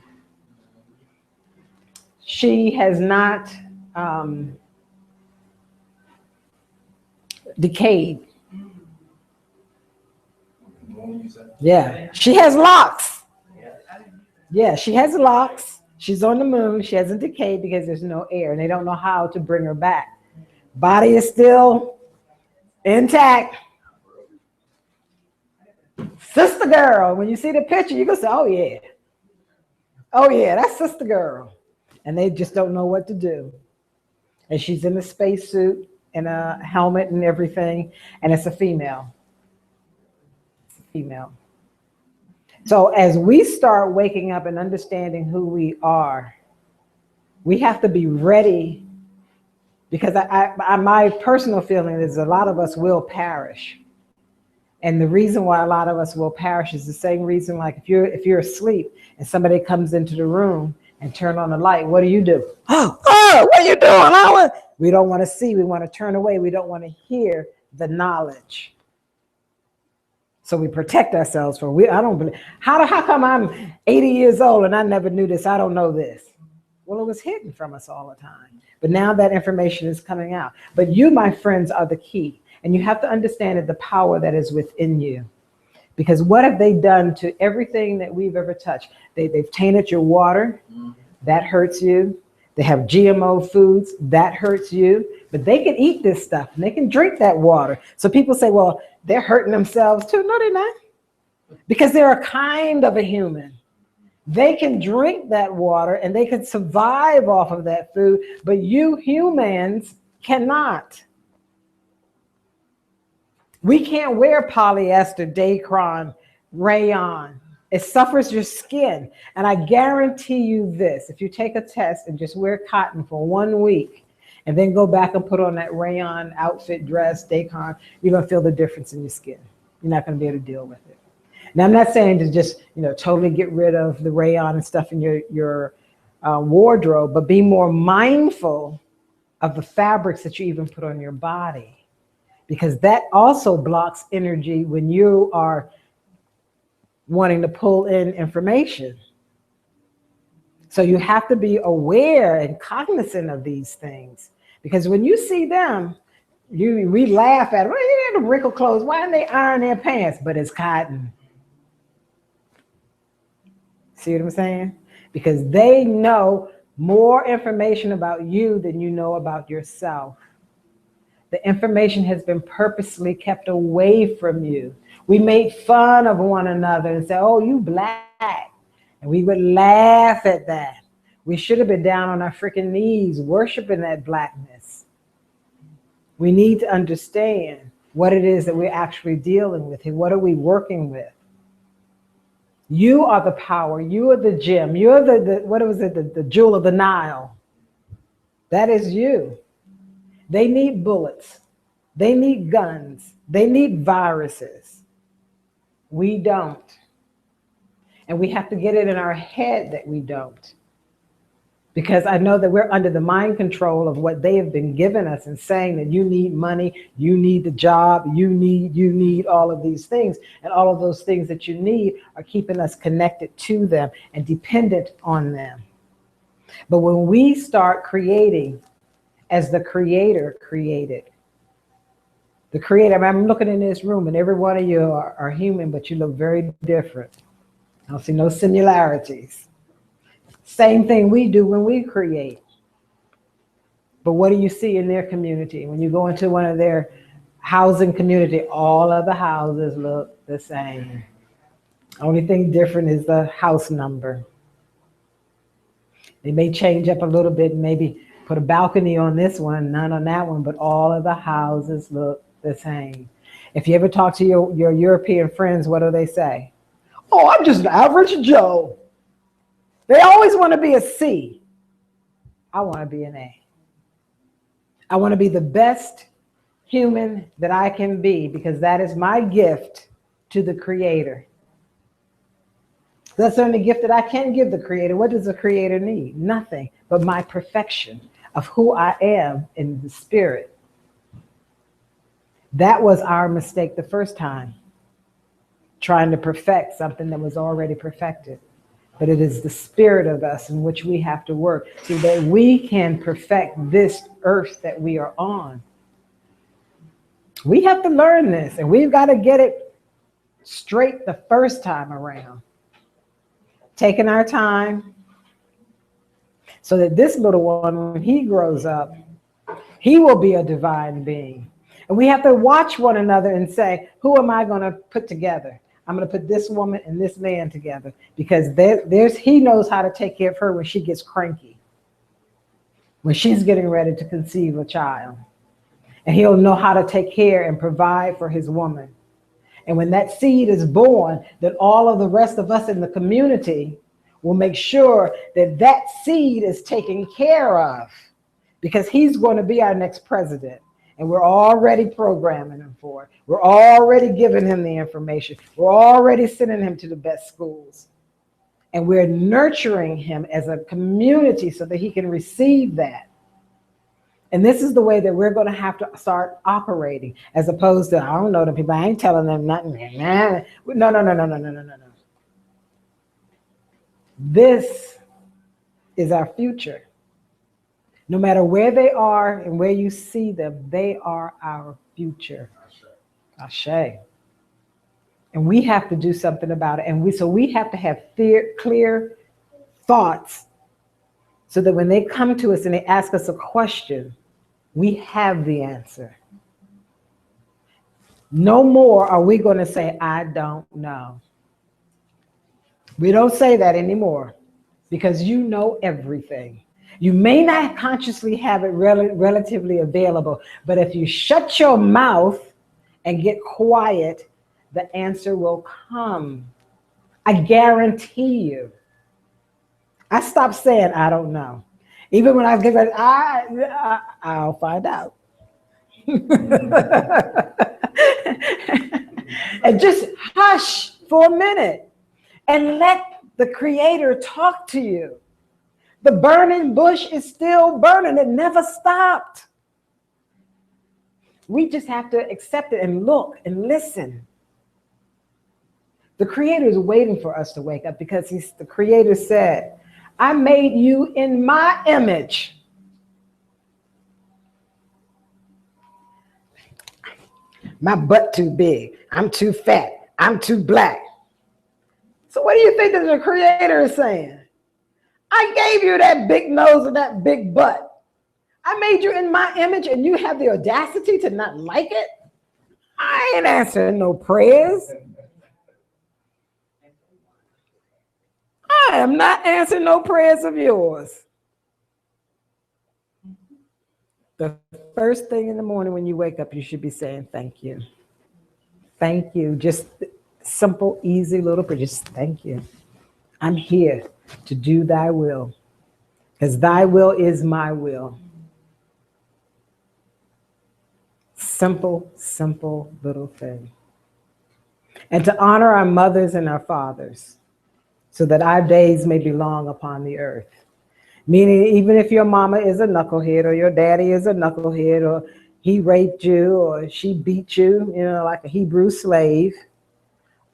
she has not decayed. Yeah, she has locks. Yeah, she has locks. She's on the moon. She hasn't decayed because there's no air, and they don't know how to bring her back. Body is still intact. Sister girl, when you see the picture, you're going to say, oh, yeah. Oh, yeah, that's sister girl. And they just don't know what to do. And she's in a spacesuit and a helmet and everything, and it's a female. It's a female. So as we start waking up and understanding who we are, we have to be ready, because my personal feeling is a lot of us will perish. And the reason why a lot of us will perish is the same reason, like if you're asleep and somebody comes into the room and turn on the light, what do? Oh, what are you doing? We don't want to see. We want to turn away. We don't want to hear the knowledge. So we protect ourselves from. I don't believe. How come I'm 80 years old and I never knew this? I don't know this. Well, it was hidden from us all the time. But now that information is coming out. But you, my friends, are the key. And you have to understand the power that is within you. Because what have they done to everything that we've ever touched? They've tainted your water. That hurts you. They have GMO foods. That hurts you. But they can eat this stuff and they can drink that water. So people say, well, they're hurting themselves too. No, they're not. Because they're a kind of a human. They can drink that water and they can survive off of that food. But you humans cannot. We can't wear polyester, Dacron, rayon. It suffers your skin. And I guarantee you this, if you take a test and just wear cotton for 1 week and then go back and put on that rayon outfit, dress, Dacron, you're going to feel the difference in your skin. You're not going to be able to deal with it. Now, I'm not saying to just, totally get rid of the rayon and stuff in your wardrobe, but be more mindful of the fabrics that you even put on your body. Because that also blocks energy when you are wanting to pull in information. So you have to be aware and cognizant of these things. Because when you see them, we laugh at them. Well, you know, the wrinkled clothes, why didn't they iron their pants? But it's cotton. See what I'm saying? Because they know more information about you than you know about yourself. The information has been purposely kept away from you. We made fun of one another and say, oh, you black. And we would laugh at that. We should have been down on our freaking knees worshiping that blackness. We need to understand what it is that we're actually dealing with here. What are we working with? You are the power. You are the gem. You're the jewel of the Nile. That is you. They need bullets. They need guns. They need viruses. We don't. And we have to get it in our head that we don't. Because I know that we're under the mind control of what they have been giving us and saying that you need money, you need the job, you need all of these things. And all of those things that you need are keeping us connected to them and dependent on them. But when we start creating as the Creator created. The Creator, I'm looking in this room and every one of you are human, but you look very different. I don't see no similarities. Same thing we do when we create. But what do you see in their community? When you go into one of their housing community, all of the houses look the same. Only thing different is the house number. They may change up a little bit, maybe put a balcony on this one, none on that one, but all of the houses look the same. If you ever talk to your European friends, what do they say? Oh, I'm just an average Joe. They always want to be a C. I want to be an A. I want to be the best human that I can be because that is my gift to the Creator. That's the only gift that I can give the Creator. What does the Creator need? Nothing but my perfection of who I am in the spirit. That was our mistake the first time, trying to perfect something that was already perfected. But it is the spirit of us in which we have to work so that we can perfect this earth that we are on. We have to learn this, and we've got to get it straight the first time around. Taking our time, so that this little one, when he grows up, he will be a divine being. And we have to watch one another and say, who am I going to put together? I'm going to put this woman and this man together, because he knows how to take care of her when she gets cranky, when she's getting ready to conceive a child. And he'll know how to take care and provide for his woman. And when that seed is born, then all of the rest of us in the community will make sure that that seed is taken care of, because he's going to be our next president. And we're already programming him for it. We're already giving him the information. We're already sending him to the best schools. And we're nurturing him as a community so that he can receive that. And this is the way that we're going to have to start operating, as opposed to, I don't know the people, I ain't telling them nothing. No. This is our future. No matter where they are and where you see them, they are our future. Ashe. And we have to do something about it. And so we have to have clear thoughts, so that when they come to us and they ask us a question, we have the answer. No more are we going to say, I don't know. We don't say that anymore, because you know everything. You may not consciously have it relatively available, but if you shut your mouth and get quiet, the answer will come. I guarantee you. I stopped saying, I don't know. Even when I give it, I'll find out. And just hush for a minute and let the Creator talk to you. The burning bush is still burning. It never stopped. We just have to accept it and look and listen. The Creator is waiting for us to wake up, because the Creator said, I made you in my image. My butt too big. I'm too fat. I'm too black. So what do you think that the Creator is saying? I gave you that big nose and that big butt. I made you in my image, and you have the audacity to not like it? I ain't answering no prayers. I am not answering no prayers of yours. The first thing in the morning when you wake up, you should be saying thank you. Thank you. Just simple, easy little prayer. Just thank you. I'm here to do thy will, because thy will is my will. Simple, simple little thing. And to honor our mothers and our fathers, so that our days may be long upon the earth. Meaning, even if your mama is a knucklehead, or your daddy is a knucklehead, or he raped you, or she beat you, like a Hebrew slave,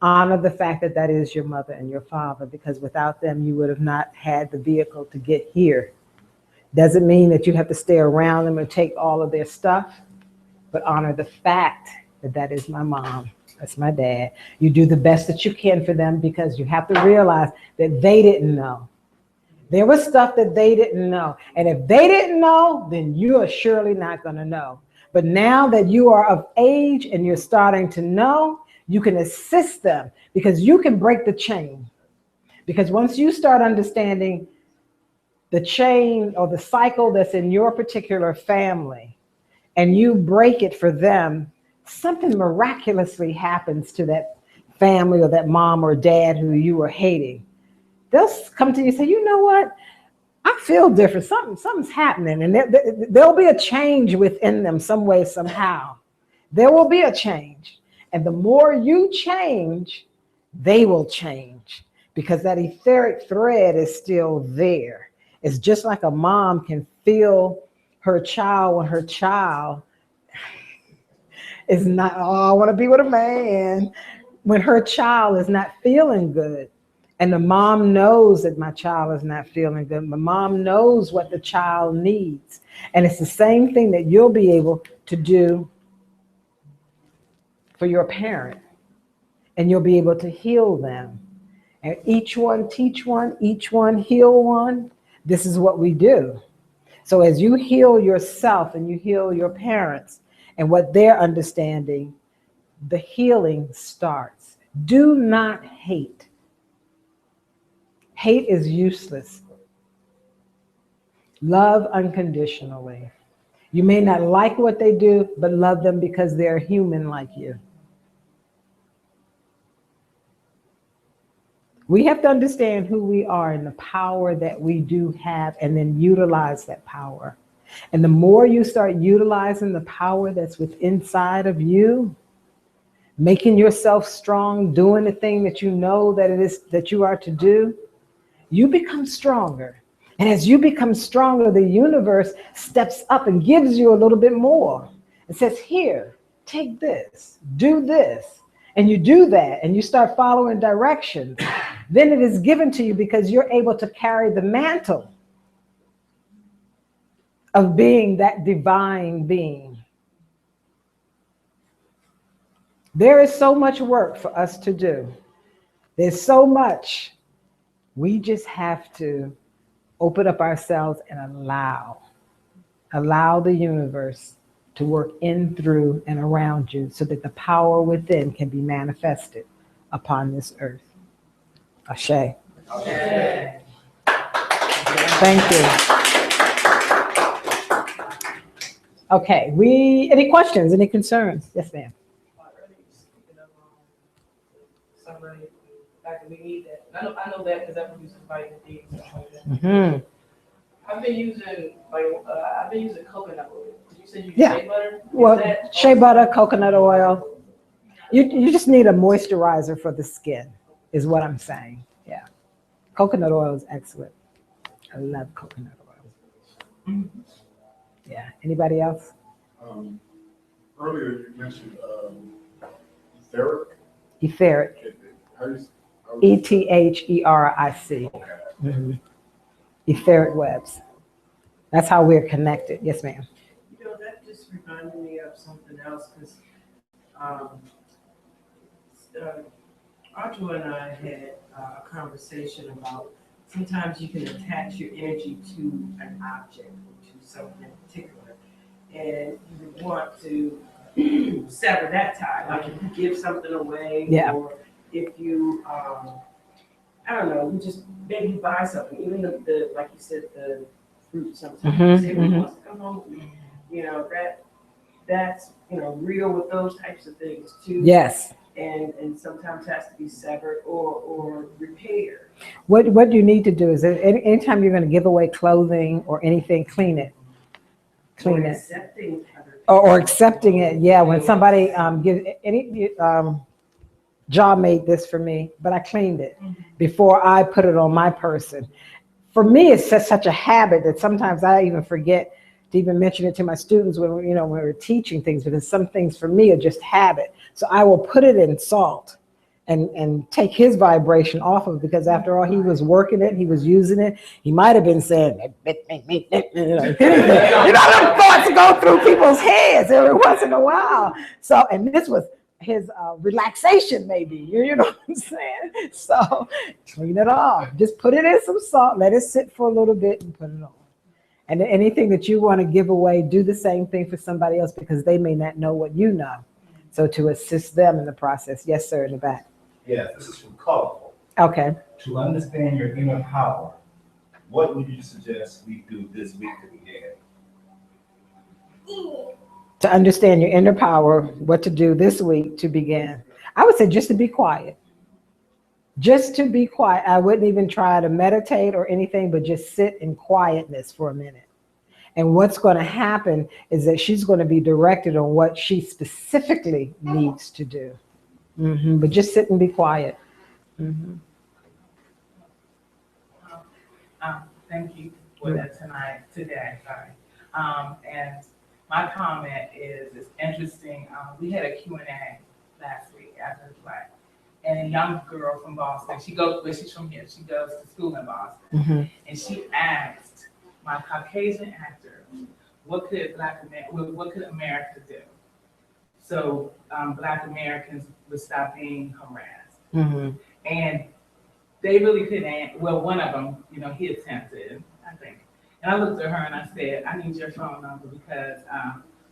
honor the fact that that is your mother and your father, because without them, you would have not had the vehicle to get here. Doesn't mean that you have to stay around them and take all of their stuff, but honor the fact that that is my mom. That's my dad. You do the best that you can for them, because you have to realize that they didn't know. There was stuff that they didn't know. And if they didn't know, then you are surely not going to know. But now that you are of age and you're starting to know, you can assist them, because you can break the chain. Because once you start understanding the chain or the cycle that's in your particular family, and you break it for them, something miraculously happens to that family or that mom or dad who you were hating. They'll come to you and say, you know what? I feel different. Something's happening. And there'll be a change within them some way, somehow. There will be a change. And the more you change, they will change, because that etheric thread is still there. It's just like a mom can feel her child when her child is not, oh, I want to be with a man. When her child is not feeling good, and the mom knows that my child is not feeling good, the mom knows what the child needs. And it's the same thing that you'll be able to do for your parent. And you'll be able to heal them. And each one teach one, each one heal one. This is what we do. So as you heal yourself and you heal your parents and what they're understanding, the healing starts. Do not hate. Hate is useless. Love unconditionally. You may not like what they do, but love them because they're human like you. We have to understand who we are and the power that we do have, and then utilize that power. And the more you start utilizing the power that's within inside of you, making yourself strong, doing the thing that you know that it is that you are to do, you become stronger. And as you become stronger, the universe steps up and gives you a little bit more. It says, here, take this, do this. And you do that and you start following directions. Then it is given to you because you're able to carry the mantle of being that divine being. There is so much work for us to do. There's so much. We just have to open up ourselves and allow the universe to work in, through, and around you so that the power within can be manifested upon this earth. Ashe. Okay. Thank you. Okay, any questions, any concerns? Yes, ma'am. Somebody, like we need that. I know that because I've been using vitamin D and stuff like that. Mm-hmm. I've been using coconut oil. You said you use Yeah. shea butter? Well, shea butter, coconut oil. You just need a moisturizer for the skin, is what I'm saying. Yeah. Coconut oil is excellent. I love coconut oil. Yeah. Anybody else? Earlier you mentioned etheric. Etheric. ETHERIC. Mm-hmm. Etheric webs. That's how we're connected. Yes, ma'am. You know, that just reminded me of something else because Audra and I had a conversation about sometimes you can attach your energy to an object or to something particular, and you would want to sever that tie. Like if you give something away, Yeah. or if you, I don't know, you just maybe buy something, even the like you said, the fruit sometimes. Mm-hmm, Say, mm-hmm. wants to come home with me. You know, that's real with those types of things too. Yes. And sometimes has to be severed or repaired. What you need to do is anytime you're going to give away clothing or anything, clean it. Clean it. Accepting other Or accepting it. Yeah. When somebody gives any job made this for me, but I cleaned it before I put it on my person. For me, it's just such a habit that sometimes I even forget to even mention it to my students when we're teaching things, because some things for me are just habit. So I will put it in salt and take his vibration off of it, because after all, he was working it, he was using it. He might have been saying, them thoughts go through people's heads every once in a while. So, and this was his relaxation, maybe, you know what I'm saying? So clean it off. Just put it in some salt, let it sit for a little bit and put it on. And anything that you want to give away, do the same thing for somebody else, because they may not know what you know. So to assist them in the process. Yes, sir, in the back. Yes, this is from Colorful. Okay. To understand your inner power, what would you suggest we do this week to begin? To understand your inner power, what to do this week to begin. I would say just to be quiet. Just to be quiet. I wouldn't even try to meditate or anything, but just sit in quietness for a minute. And what's going to happen is that she's going to be directed on what she specifically needs to do. Mm-hmm. But just sit and be quiet. Mm-hmm. Thank you for that today. And my comment is, it's interesting. We had a Q&A last week after the Black, and a young girl from Boston. She's from here. She goes to school in Boston, and she asked my Caucasian actor, what could America do? So Black Americans would stop being harassed. And they really couldn't answer. Well, one of them, he attempted. I And I looked at her and I said, I need your phone number because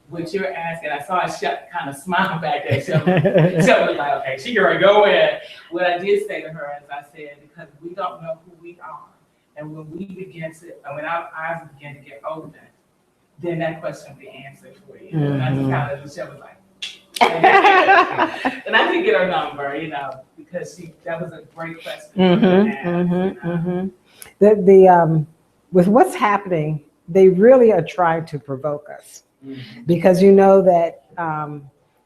what you're asking, I saw her kind of smile back at Shelby. Shelby was like, okay, she can go in. What I did say to her is I said, because we don't know who we are. And when we begin to, when our eyes begin to get open, then that question will be answered for you. Mm-hmm. And I just kind of, Shelby was like, and I did get her number, you know, because that was a great question. With what's happening, they really are trying to provoke us because you know that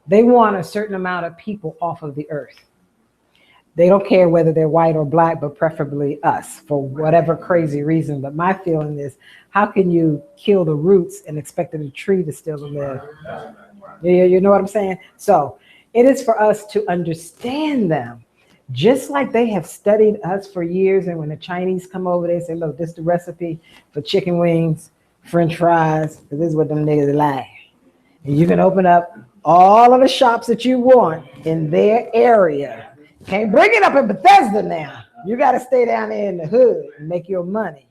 they want a certain amount of people off of the earth. They don't care whether they're white or black, but preferably us for whatever crazy reason. But my feeling is, how can you kill the roots and expect the tree to still live? Yeah, you know what I'm saying? So it is for us to understand them, just like they have studied us for years. And when the Chinese come over, they say, look, this is the recipe for chicken wings, French fries, because this is what them niggas like. And you can open up all of the shops that you want in their area. Can't bring it up in Bethesda now. You got to stay down there in the hood and make your money.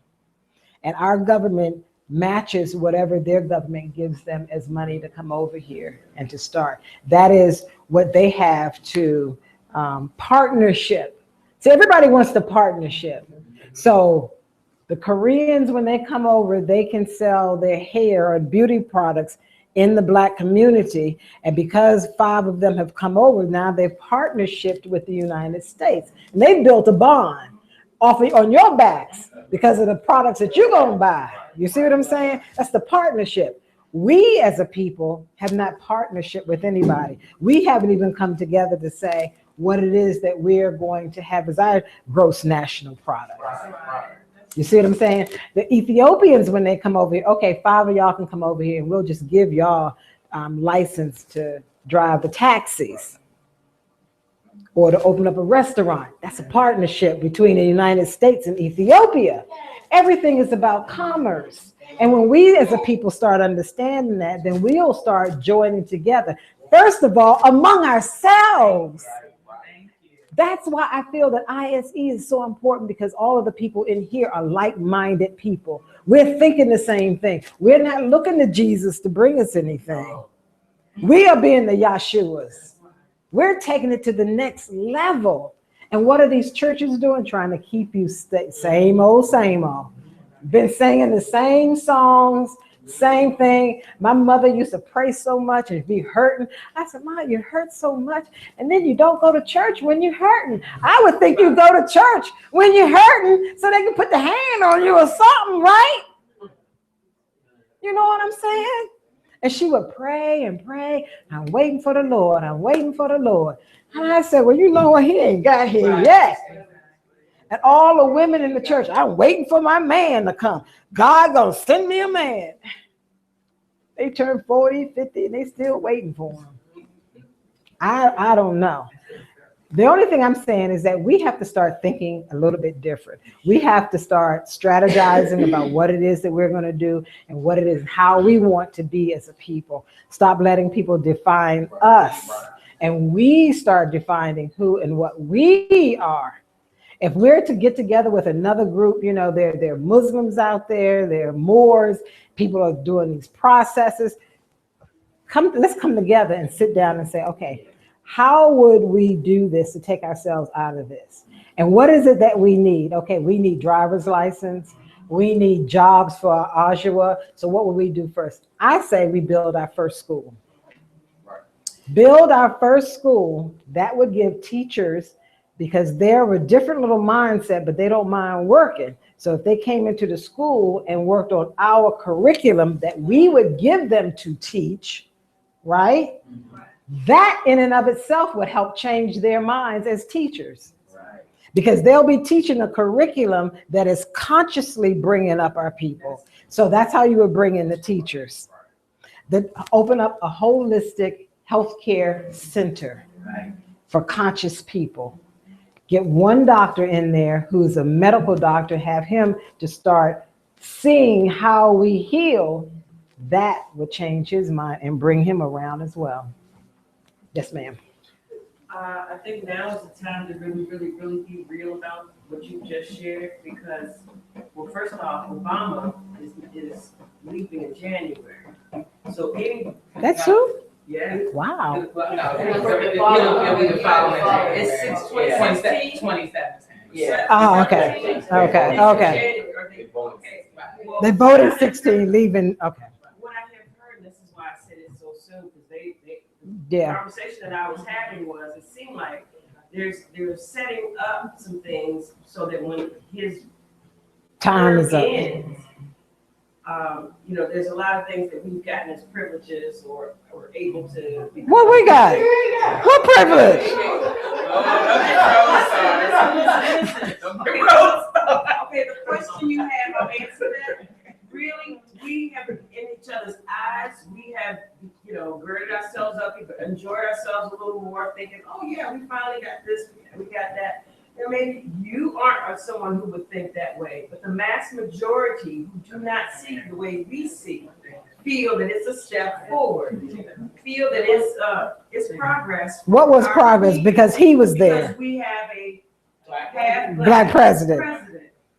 And our government matches whatever their government gives them as money to come over here and to start. That is what they have to partnership. So everybody wants the partnership. So the Koreans, when they come over, they can sell their hair or beauty products in the black community. And because 5 of them have come over, now they've partnershiped with the United States. And they built a bond on your backs because of the products that you're going to buy. You see what I'm saying? That's the partnership. We as a people have not partnership with anybody. We haven't even come together to say what it is that we're going to have as our gross national product. You see what I'm saying? The Ethiopians, when they come over here, okay, 5 of y'all can come over here and we'll just give y'all license to drive the taxis or to open up a restaurant. That's a partnership between the United States and Ethiopia. Everything is about commerce. And when we as a people start understanding that, then we'll start joining together. First of all, among ourselves. That's why I feel that ISE is so important, because all of the people in here are like-minded people. We're thinking the same thing. We're not looking to Jesus to bring us anything. We are being the Yahshuas. We're taking it to the next level. And what are these churches doing? Trying to keep you same old, same old. Been singing the same songs, same thing. My mother used to pray so much and be hurting. I said, Mom, you hurt so much, and then you don't go to church when you're hurting. I would think you go to church when you're hurting so they can put the hand on you or something, right? You know what I'm saying? And she would pray and pray. I'm waiting for the Lord. I'm waiting for the Lord. And I said, well, you know what? He ain't got here yet. And all the women in the church, I'm waiting for my man to come. God gonna send me a man. They turn 40, 50, and they still waiting for him. I don't know. The only thing I'm saying is that we have to start thinking a little bit different. We have to start strategizing about what it is that we're going to do and what it is, how we want to be as a people. Stop letting people define us. And we start defining who and what we are. If we're to get together with another group, you know, there are Muslims out there, there are Moors, people are doing these processes. Let's come together and sit down and say, okay, how would we do this to take ourselves out of this? And what is it that we need? Okay, we need driver's license. We need jobs for our Oshawa. So what would we do first? I say we build our first school. Build our first school. That would give teachers, because they're a different little mindset, but they don't mind working. So if they came into the school and worked on our curriculum that we would give them to teach, right? That in and of itself would help change their minds as teachers. Because they'll be teaching a curriculum that is consciously bringing up our people. So that's how you would bring in the teachers. Then open up a holistic healthcare center for conscious people. Get one doctor in there who's a medical doctor, have him to start seeing how we heal. That would change his mind and bring him around as well. Yes, ma'am. I think now is the time to really, really, really be real about what you just shared because, well, first off, Obama is leaving in January. So any. That's true? Yeah. Wow. Well, no, it'll be the following. It's 2016. 2017. Yeah. Oh, okay. Okay. Okay. They voted 16, leaving. Okay. What I have heard, and this is why I said it so soon, because the Yeah. conversation that I was having was, it seemed like they're setting up some things so that when his Time is up. ends, there's a lot of things that we've gotten as privileges or able to. What we got? What privilege? Okay, the question you have, I'll answer that. Really, we have in each other's eyes, we have, girded ourselves up, we've enjoyed ourselves a little more, thinking, oh yeah, we finally got this, we got that. And maybe you aren't someone who would think that way, but the mass majority who do not see the way we see, feel that it's a step forward, feel that it's progress. What was progress? Because he was there. Because we have a Black president.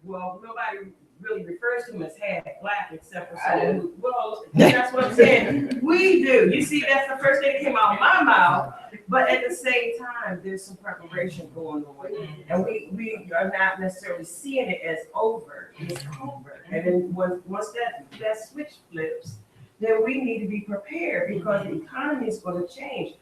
Well, nobody really refers to him as half black except for someone who, well, that's what I'm saying. We do. You see, that's the first thing that came out of my mouth. But at the same time, there's some preparation going on. And we are not necessarily seeing it as over. It's over. And then once that switch flips, then we need to be prepared because the economy is going to change.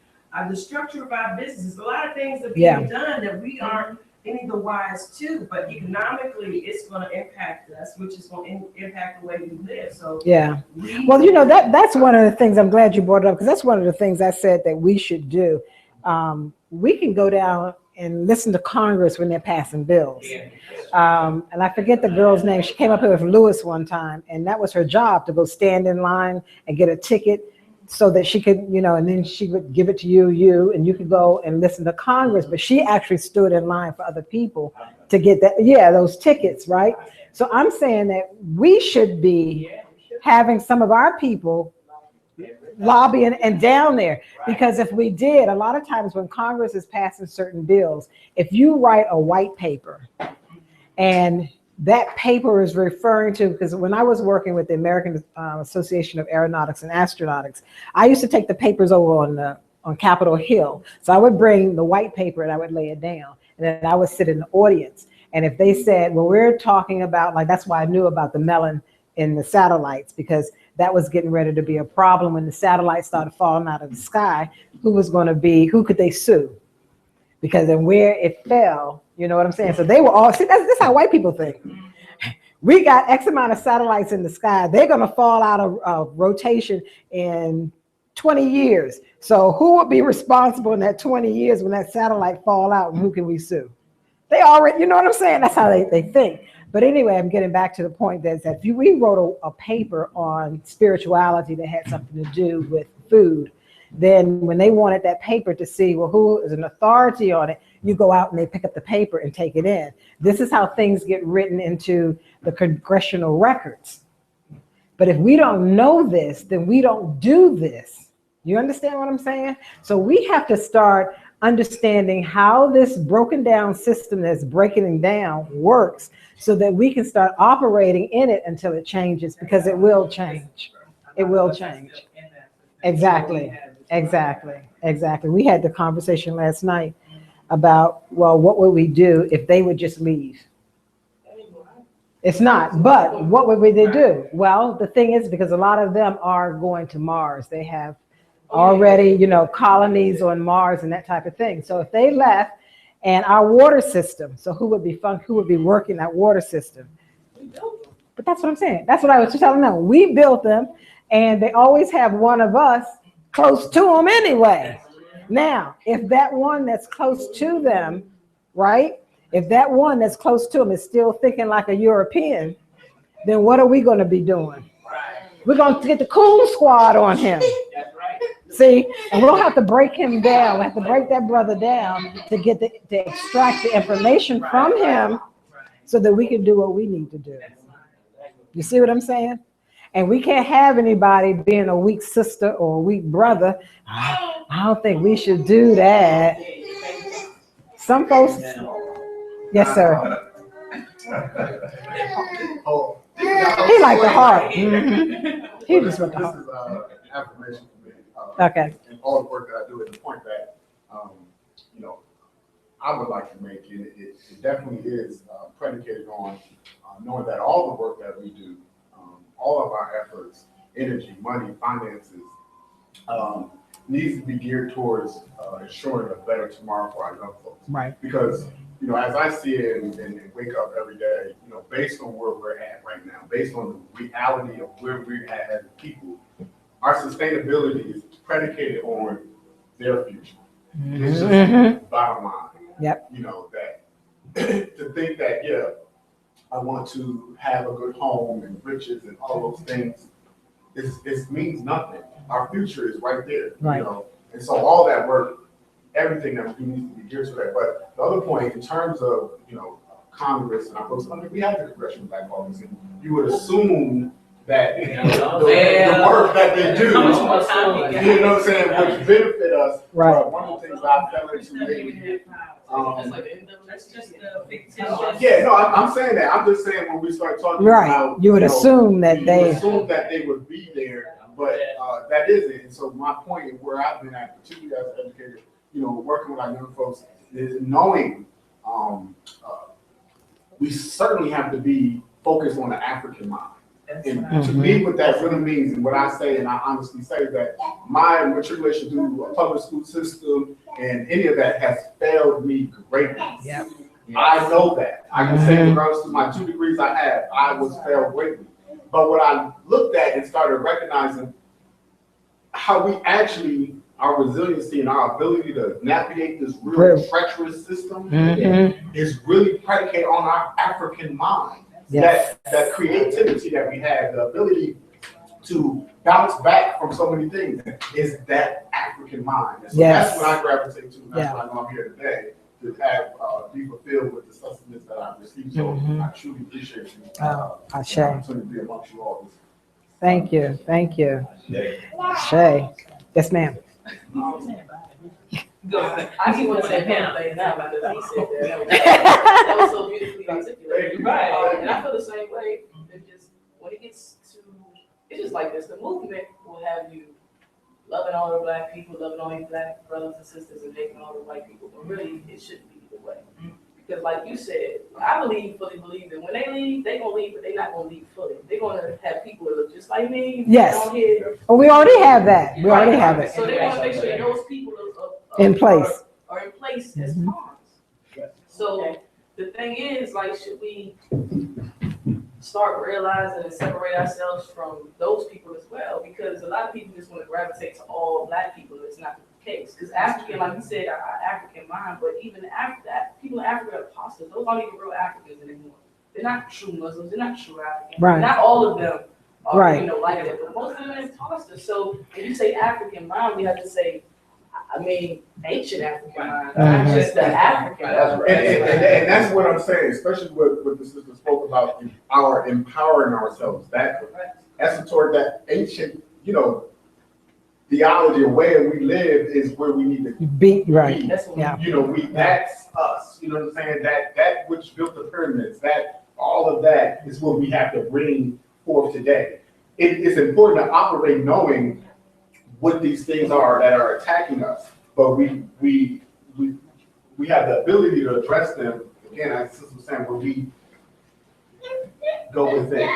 The structure of our business, a lot of things are being done that we aren't any the wise to, but economically it's going to impact us, which is going to impact the way we live. So yeah, well, that's one of the ththings. I'm glad you brought it up because that's one of the things I said that we should do. We can go down and listen to Congress when they're passing bills. And I forget the girl's name. She came up here with Lewis one time, and that was her job, to go stand in line and get a ticket so that she could, and then she would give it to you, and you could go and listen to Congress. But she actually stood in line for other people to get those tickets, right? So I'm saying that we should be having some of our people lobbying and down there, because if we did, a lot of times when Congress is passing certain bills, if you write a white paper and that paper is referring to, because when I was working with the American Association of Aeronautics and Astronautics, I used to take the papers over on Capitol Hill. So I would bring the white paper and I would lay it down, and then I would sit in the audience. And if they said, well, we're talking about, like, that's why I knew about the melon in the satellites, because that was getting ready to be a problem when the satellites started falling out of the sky. Who could they sue? Because then where it fell, you know what I'm saying? So they were all, see, that's how white people think. We got X amount of satellites in the sky. They're going to fall out of rotation in 20 years. So who would be responsible in that 20 years when that satellite fall out, and who can we sue? They already, you know what I'm saying? That's how they think. But anyway, I'm getting back to the point that if we wrote a paper on spirituality that had something to do with food, then when they wanted that paper to see, well, who is an authority on it, you go out and they pick up the paper and take it in. This is how things get written into the congressional records. But if we don't know this, then we don't do this. You understand what I'm saying? So we have to start understanding how this broken down system that's breaking down works, so that we can start operating in it until it changes, because it will change. It will change. Exactly. We had the conversation last night about, well, what would we do if they would just leave? It's not, but what would they do? Well, the thing is, because a lot of them are going to Mars. They have already, colonies on Mars and that type of thing. So if they left, and our water system, so who would be working that water system? But that's what I'm saying. That's what I was just telling them. We built them, and they always have one of us close to them anyway. Now, if that one that's close to them, right? If that one that's close to them is still thinking like a European, then what are we going to be doing? We're going to get the cool squad on him. See, and we'll have to break him down. We'll have to break that brother down to extract the information from him, so that we can do what we need to do. You see what I'm saying? And we can't have anybody being a weak sister or a weak brother. I don't think we should do that. Some folks, yes, sir. Oh, He liked the heart. Mhm. He just went the This heart. is an affirmation for me. Okay. And all the work that I do, and the point that, you know, I would like to make, and it definitely is predicated on knowing that all the work that we do, all of our efforts, energy, money, finances, needs to be geared towards ensuring a better tomorrow for our young folks. Right. Because, you know, as I see it and wake up every day, you know, based on where we're at right now, based on the reality of where we're at as people, our sustainability is predicated on their future. It's just bottom line. Yep. You know, that to think that, yeah, I want to have a good home and riches and all those things, it means nothing. Our future is right there, Right. you know. And so all that work, everything that we do needs to be geared to that. But the other point, in terms of, you know, Congress and our folks, I mean, we have the Congressional Black Caucus, and you would assume that the work that they do, you know what I'm saying, would benefit us. Right. But one of the things I fell into lately, That's just the fictitious. yeah, no, I'm saying that. I'm just saying when we start talking Right. about, You would know, assume that you they. would assume that they would be there, but that isn't. And so my point and where I've been at, particularly as an educator, you know, working with our young folks, is knowing we certainly have to be focused on the African mind. And to me, what that really means, and what I say, and I honestly say, that my matriculation through a public school system and any of that has failed me greatly. Yep. I know that. I can say, regardless to my 2 degrees I have, I was failed greatly. But what I looked at and started recognizing how we actually, our resiliency and our ability to navigate this real treacherous system is really predicated on our African mind. Yes. That creativity that we have, the ability to bounce back from so many things, is that African mind. And so that's what I gravitate to. That's why I know I'm here today, to have be fulfilled with the sustenance that I've received. So I truly appreciate you. Ashe. To be amongst you all. Thank you. Thank you. Shay. Yes, ma'am. I just want to say one thing now because he said that. That was so beautifully articulated. Right. And I feel the same way. It just when it gets to, it's just like this. The movement will have you loving all the black people, loving all your black brothers and sisters, and hating all the white people. But really, it shouldn't be either way. Because like you said, I fully believe that when they leave, they're going to leave, but they're not going to leave fully. They're going to have people that look just like me. Yes. On here. Well, we already have that. We already have it. So they want to make sure those people In place. are in place as pawns. So the thing is, like, should we start realizing and separate ourselves from those people as well? Because a lot of people just want to gravitate to all black people, and it's not the case. Because African, like you said, our African mind, but even people in Africa are apostles. Those aren't even real Africans anymore. They're not true Muslims. They're not true Africans. Right. Not all of them are, Right. like that. But most of them are imposters. So if you say African mind, we have to say, I mean, ancient African mind, not just the African. And that's what I'm saying, especially what the sister spoke about, our empowering ourselves. That esoteric, that ancient, you know, theology or way that we live is where we need to be. Right. That's what Yeah. You know, that's us. You know what I'm saying? That which built the pyramids, that all of that is what we have to bring forth today. It's important to operate knowing what these things are that are attacking us, but we have the ability to address them. Again, as the sister was saying, where we go within.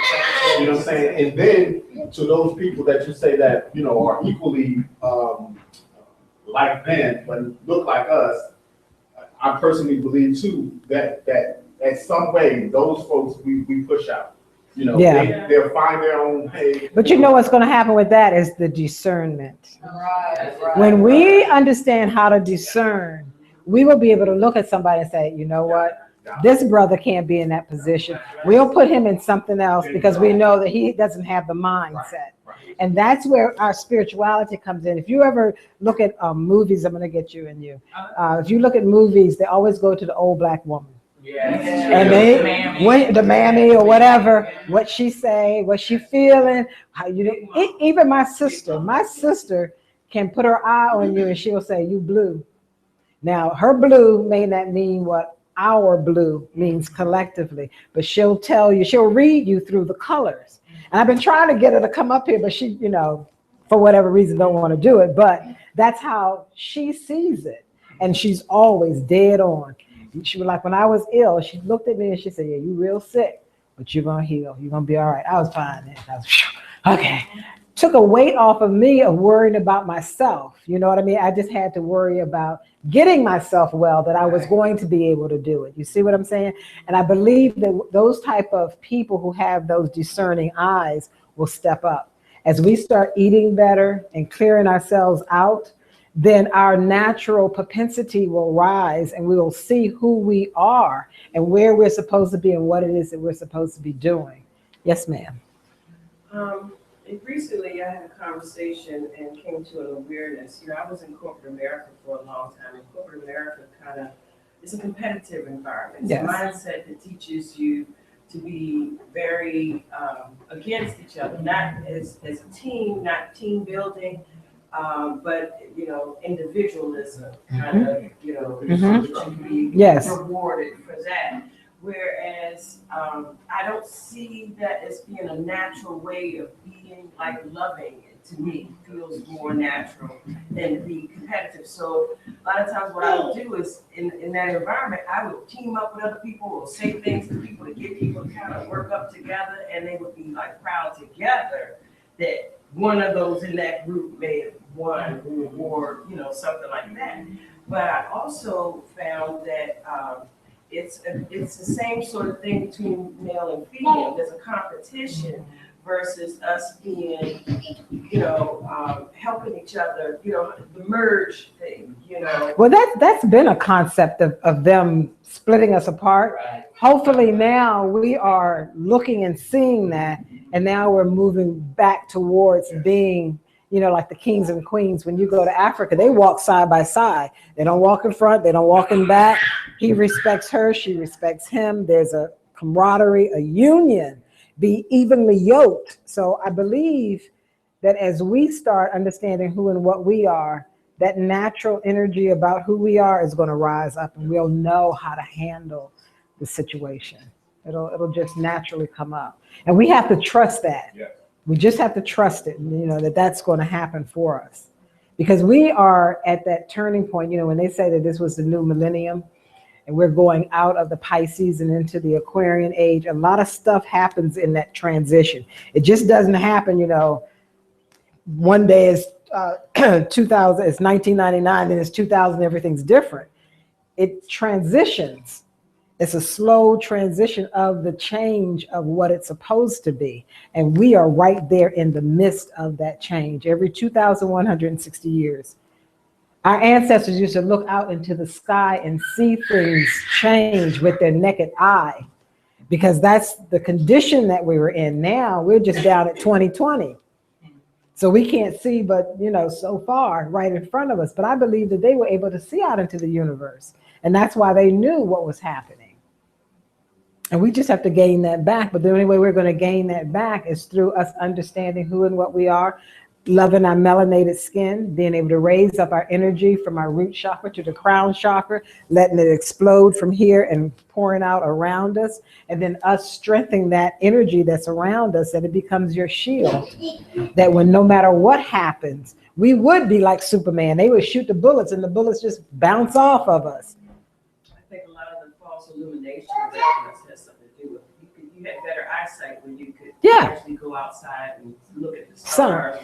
You know what I'm saying? And then to those people that you say that, you know, are equally like them but look like us, I personally believe too that at some way those folks we push out. You know, they'll find their own way. But you know what's going to happen with that is the discernment. Right. When we understand how to discern, we will be able to look at somebody and say, you know what? This brother can't be in that position. We'll put him in something else because we know that he doesn't have the mindset. And that's where our spirituality comes in. If you ever look at movies, I'm going to get you and you. If you look at movies, they always go to the old black woman. And the mammy or whatever, what she say, what she feeling, how you even my sister can put her eye on you and she'll say, you blue. Now, her blue may not mean what our blue means collectively, but she'll tell you, she'll read you through the colors. And I've been trying to get her to come up here, but she, for whatever reason, don't want to do it. But that's how she sees it. And she's always dead on. She was like, when I was ill, she looked at me and she said, yeah, you real sick, but you're going to heal. You're going to be all right. I was fine then. I was, okay. Took a weight off of me of worrying about myself. You know what I mean? I just had to worry about getting myself well, that I was going to be able to do it. You see what I'm saying? And I believe that those type of people who have those discerning eyes will step up. As we start eating better and clearing ourselves out, then our natural propensity will rise and we will see who we are and where we're supposed to be and what it is that we're supposed to be doing. Yes, ma'am. Recently, I had a conversation and came to an awareness. I was in corporate America for a long time, and corporate America it's a competitive environment. It's a mindset that teaches you to be very against each other, not as a team, not team building, but individualism kind of, that you can be rewarded for that. Whereas I don't see that as being a natural way of being, like loving. To me, feels more natural than to be competitive. So a lot of times what I would do is in that environment, I would team up with other people or say things to people to get people to kind of work up together, and they would be like proud together that one of those in that group may have won or something like that. But I also found that it's the same sort of thing between male and female. There's a competition versus us being, helping each other, the merge thing, Well, that's been a concept of them splitting us apart. Right. Hopefully now we are looking and seeing that, and now we're moving back towards being, like the kings and queens. When you go to Africa, they walk side by side. They don't walk in front, they don't walk in back. He respects her, she respects him. There's a camaraderie, a union, be evenly yoked. So I believe that as we start understanding who and what we are, that natural energy about who we are is going to rise up, and we'll know how to handle the situation. It'll just naturally come up. And we have to trust that. Yes. We just have to trust it, that's going to happen for us. Because we are at that turning point, when they say that this was the new millennium, and we're going out of the Pisces and into the Aquarian age, a lot of stuff happens in that transition. It just doesn't happen, one day is 2000, it's 1999, then it's 2000, everything's different. It transitions. It's a slow transition of the change of what it's supposed to be. And we are right there in the midst of that change. Every 2,160 years. Our ancestors used to look out into the sky and see things change with their naked eye, because that's the condition that we were in. Now we're just down at 2020. So we can't see but, so far right in front of us. But I believe that they were able to see out into the universe. And that's why they knew what was happening. And we just have to gain that back. But the only way we're going to gain that back is through us understanding who and what we are, loving our melanated skin, being able to raise up our energy from our root chakra to the crown chakra, letting it explode from here and pouring out around us, and then us strengthening that energy that's around us, that it becomes your shield, that when no matter what happens, we would be like Superman. They would shoot the bullets and the bullets just bounce off of us. I think a lot of the false illuminations has something to do with you had better eyesight when you could actually go outside and look at the stars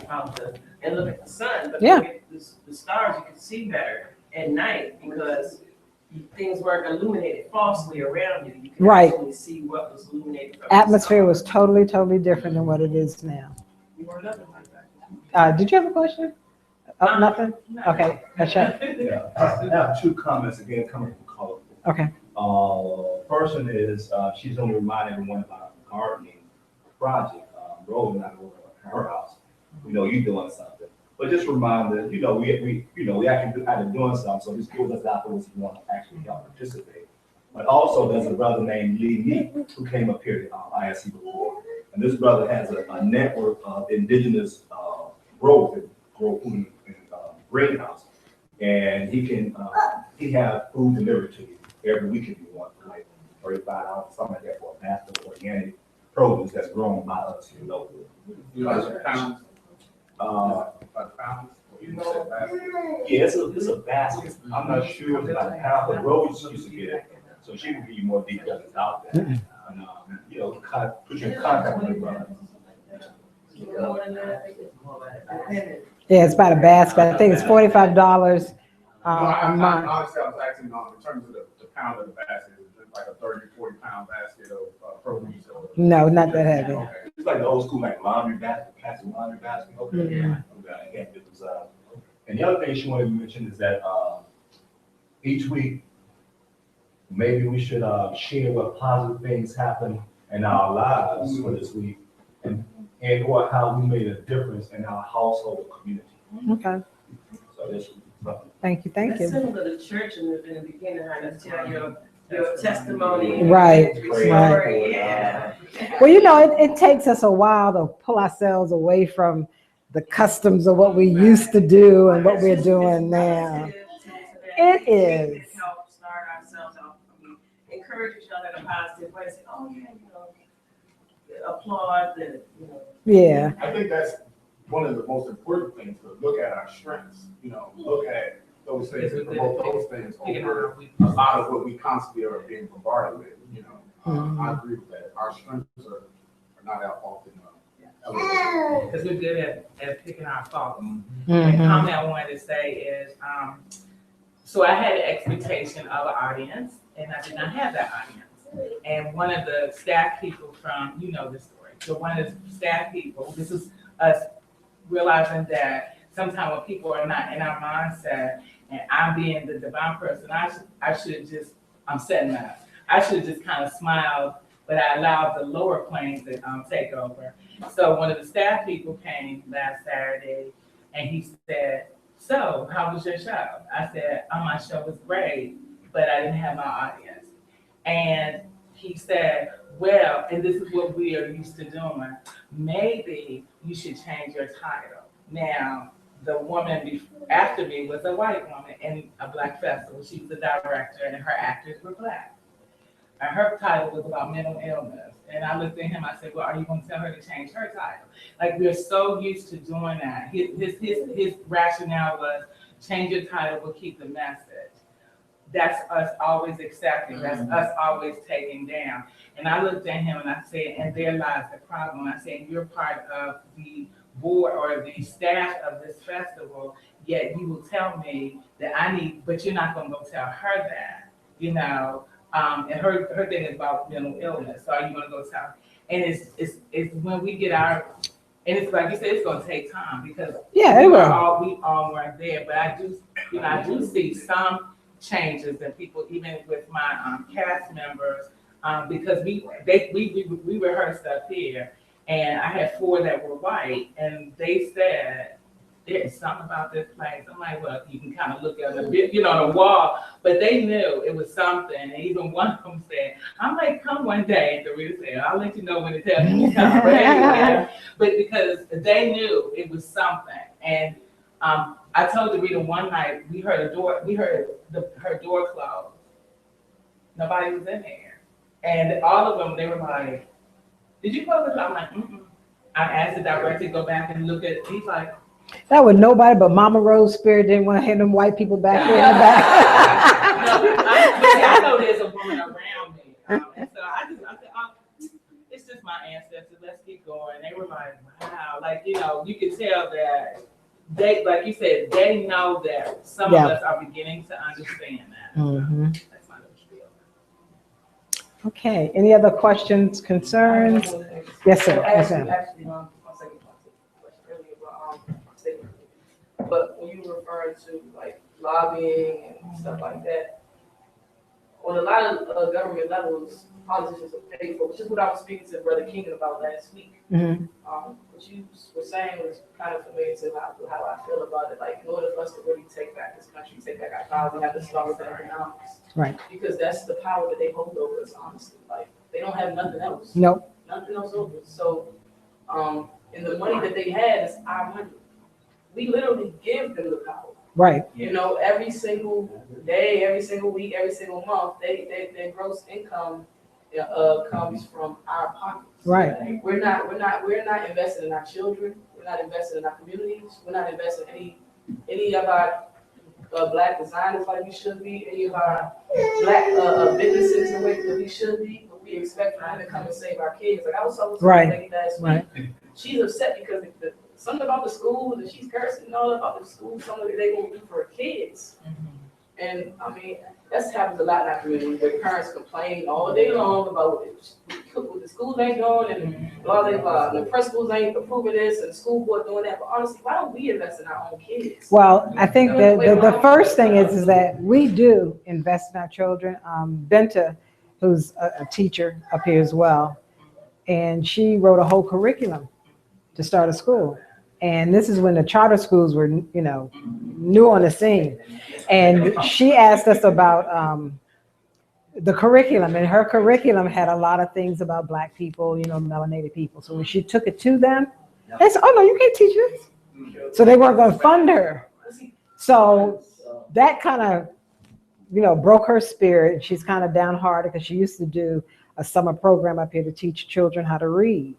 and look at the sun. But look at the stars, you could see better at night because things weren't illuminated falsely around you. You could actually see what was illuminated. Atmosphere was totally, totally different than what it is now. You were nothing like that. Did you have a question? Nothing? Okay, Hashem. Yeah, I have two comments again coming from colorful. Okay. Person is, she's only reminding everyone about a gardening project, rolling out of her house. You're doing something. But just remind that, we actually out of doing something, so just give us out those who want to actually help participate. But also there's a brother named Lee Meek who came up here to ISC before. And this brother has a network of indigenous growth and greenhouse. And he can he have food delivered to you every week if you want, for like $35, something like that for a basket of organic produce that's grown by us here locally. You like pounds? Uh, Like pounds? you know, yeah, it's a basket. I'm not sure if it's like how the Rose used to get it. So she can give you more details about that. And, you know, put you in contact with her brother. Yeah, it's about a basket. I think it's $45 No, a month. honestly, I was asking, in terms of the pound of the basket, it's like a 30, 40 pound basket of produce. Or, No, not that heavy. Okay. It's like the old school like laundry basket, plastic laundry basket. Okay. Mhm. Okay. Yeah, it was, and the other thing she wanted to mention is that each week, maybe we should share what positive things happen in our lives for this week, and or how we made a difference in our household or community. Okay, So this would be something. thank you, thank That's you. similar to church in the beginning, how you tell your testimony. Right, Story, right. yeah. Well, you know, it takes us a while to pull ourselves away from the customs of what we used to do and what we're doing now. It is. We can help start ourselves off. I mean, encourage each other in a positive way. Say, oh yeah, you know, applaud the, you know. Yeah, I think that's one of the most important things, to look at our strengths, you know, look at those things and promote those things over a lot of what we constantly are being bombarded with, you know. I agree with that. Our strengths are not that often elevated. Because we're good at picking our faults. The Mhm. comment I wanted to say is, so I had an expectation of an audience, and I did not have that audience. And one of the staff people from, you know the story, so one of the staff people, this is us realizing that sometimes when people are not in our mindset, and I'm being the divine person, I should just, I'm setting up. I should just kind of smile, but I allowed the lower planes to take over. So one of the staff people came last Saturday, and he said, so how was your show? I said, oh, my show was great, but I didn't have my audience. And he said, well, and this is what we are used to doing, maybe you should change your title. Now, the woman after me was a white woman in a black festival. She was a director, and her actors were black. And her title was about mental illness. And I looked at him, I said, well, are you going to tell her to change her title? Like, we're so used to doing that. His rationale was, change your title, we'll keep the message. That's us always accepting. That's us always taking down. And I looked at him and I said, and there lies the problem. I said, you're part of the board or the staff of this festival, yet you will tell me that I need, but you're not going to go tell her that, you know. And her thing is about mental illness. So are you going to go tell her? And it's when we get our, and it's like you said, it's going to take time because we all weren't there. But I do see some changes in people, even with my cast members, because we rehearsed up here, and I had 4 that were white, and they said there's something about this place. I'm like, well, you can kind of look at the wall, but they knew it was something. And even one of them said, I might come one day. And the reader said, I'll let you know when to tell me to come. But because they knew it was something, and I told the reader one night we heard her door close. Nobody was in there, and all of them, they were like, "Did you close the door?" I'm like, "Mm-mm." I asked the director to go back and look at. He's like, that was nobody but Mama Rose Spirit didn't want to have them white people back there in the back. I know there's a woman around me, and so I said, oh, it's just my ancestors. Let's keep going. They were like, wow, like you could tell that. They, like you said, they know that some of us are beginning to understand that. Mm-hmm. That's my little spiel. Okay, any other questions, concerns? Yes, sir. Actually, my second question earlier about statement. But when you were referring to like lobbying and stuff like that, on a lot of government levels, politicians are paid for, which is what I was speaking to Brother King about last week. Mm-hmm. What you were saying was kind of familiar to how I feel about it. Like, in order for us to really take back this country, take back our power, we have to start with the economics. Right. Because that's the power that they hold over us, honestly. Like, they don't have nothing else. Nope. Nothing else over us. So, and the money that they have is our money. We literally give them the power. Right. You know, every single day, every single week, every single month, their gross income comes from our pockets. Right. We're not investing in our children. We're not investing in our communities. We're not investing in any of our black designers like we should be. Any of our black businesses the way that we should be. But we expect them to come and save our kids. Like I was talking to a lady last week. She's upset because something about the school, and she's cursing and all about the school, something that they won't do for her kids. And I mean, that happens a lot in our community where parents complain all day long about what the schools ain't doing and blah, blah, blah. The principals ain't approving this and the school board doing that. But honestly, why don't we invest in our own kids? Well, I think the first thing is that we do invest in our children. Benta, who's a teacher up here as well, and she wrote a whole curriculum to start a school. And this is when the charter schools were, you know, new on the scene. And she asked us about the curriculum, and her curriculum had a lot of things about Black people, you know, melanated people. So when she took it to them, they said, oh no, you can't teach this. So they weren't going to fund her. So that kind of, you know, broke her spirit. She's kind of downhearted because she used to do a summer program up here to teach children how to read.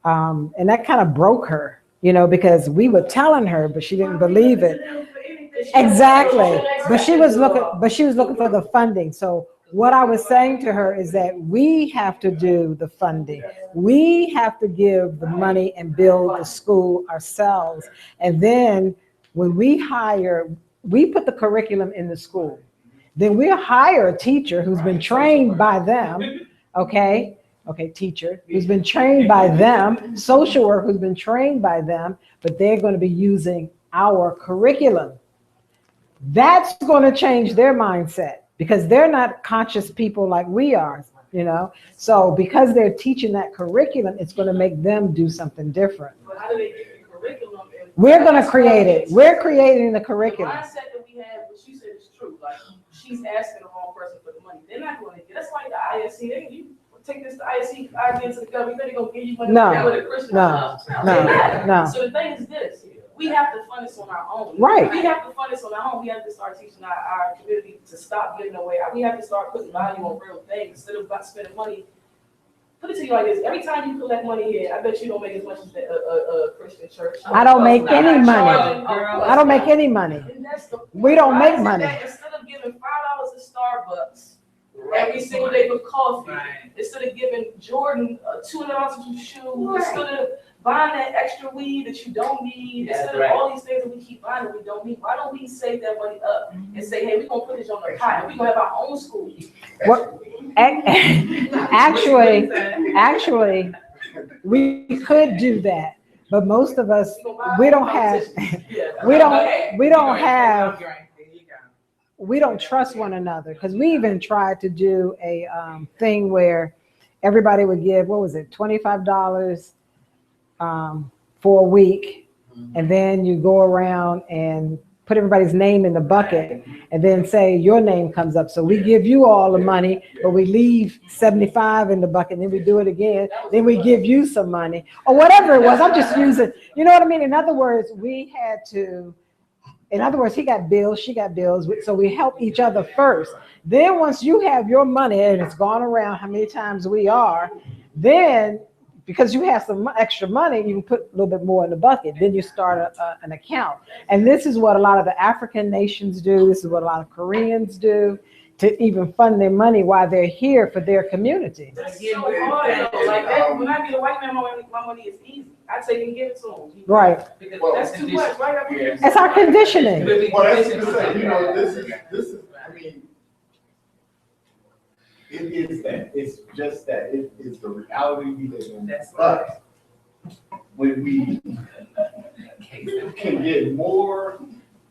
And that kind of broke her, you know, because we were telling her, but she didn't believe it. Exactly. But she was looking for the funding. So what I was saying to her is that we have to do the funding. We have to give the money and build the school ourselves. And then when we put the curriculum in the school. Then we'll hire a teacher who's been trained by them, okay, teacher who's been trained by them, social worker who's been trained by them, but they're going to be using our curriculum. That's going to change their mindset because they're not conscious people like we are, you know. So because they're teaching that curriculum, it's going to make them do something different. But how do they get the curriculum? We're going to create it. We're creating the curriculum. The mindset that we have, what you said is true. Like she's asking the wrong person for the money. They're not going to get. That's like the ISC. You take this to ISC idea to the government. They're going to give you money. No. So the thing is this. We have to fund this on our own. Right. We have to fund this on our own. We have to start teaching our community to stop giving away. We have to start putting value on real things instead of spending money. Put it to you like this: every time you collect money here, I bet you don't make as much as a Christian church. I don't make any money. I don't make any money. We don't make money. Instead of giving $5 at Starbucks every single day for coffee, instead of giving Jordan $200 for shoes, instead of buying that extra weed that you don't need, instead of all these things that we keep buying that we don't need, why don't we save that money up and say, hey, we're going to put this on the pot and we're going to have our own school? What? Actually, we could do that, but most of us, we don't trust one another, because we even tried to do a thing where everybody would give, what was it, $25 for a week, and then you go around and put everybody's name in the bucket and then say your name comes up. So we give you all the money, but we leave 75 in the bucket, and then we do it again. Then we give you some money or whatever it was. I'm just using, you know what I mean? In other words, he got bills, she got bills. So we help each other first. Then once you have your money and it's gone around how many times we are, then because you have some extra money, you can put a little bit more in the bucket. Then you start an account. And this is what a lot of the African nations do. This is what a lot of Koreans do to even fund their money while they're here for their community. That's so hard, though. Like that, when I get a white man, my money is easy. I take and give it to him. Right. Because that's too much, right? It's our conditioning. Well, that's to say, you know, this is, I mean, it is that. It's just that. It is the reality we live in. But when we can get more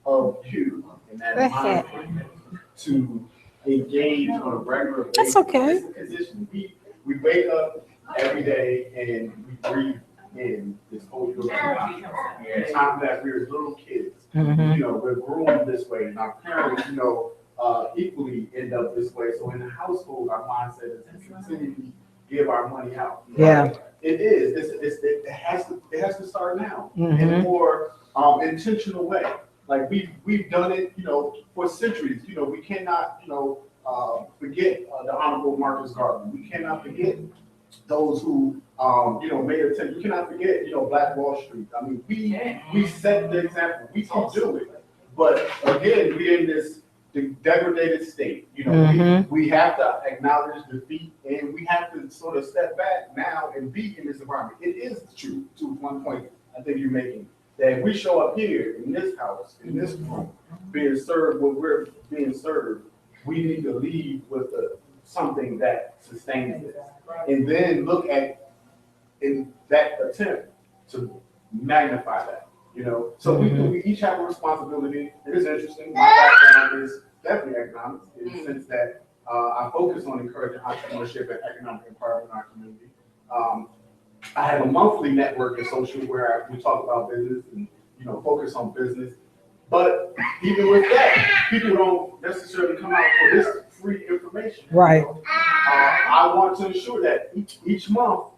of you in that mind to engage on a regular basis. That's okay. Condition. We wake up every day and we breathe in this whole time that we're little kids. Mm-hmm. You know, we're groomed this way, and our parents, you know, equally end up this way. So in the household, our mindset is to continually give our money out. Yeah. It is. It has to start now in Mm-hmm. a more intentional way. Like we've done it, you know, for centuries. You know, we cannot, you know, forget the Honorable Marcus Garvey. We cannot forget those who, you know, made attempt. We cannot forget, you know, Black Wall Street. I mean, we set the example. We can do it. But again, we're in this degraded state. You know, we have to acknowledge defeat, and we have to sort of step back now and be in this environment. It is true, to one point I think you're making, that if we show up here in this house, in this room, being served what we're being served, we need to leave with something that sustains it. And then look at in that attempt to magnify that, you know. So we each have a responsibility. It is interesting. My background is definitely economics in the sense that I focus on encouraging entrepreneurship and economic empowerment in our community. I have a monthly network in social where we talk about business and, you know, focus on business. But even with that, people don't necessarily come out for this free information. Right. You know? I want to ensure that each month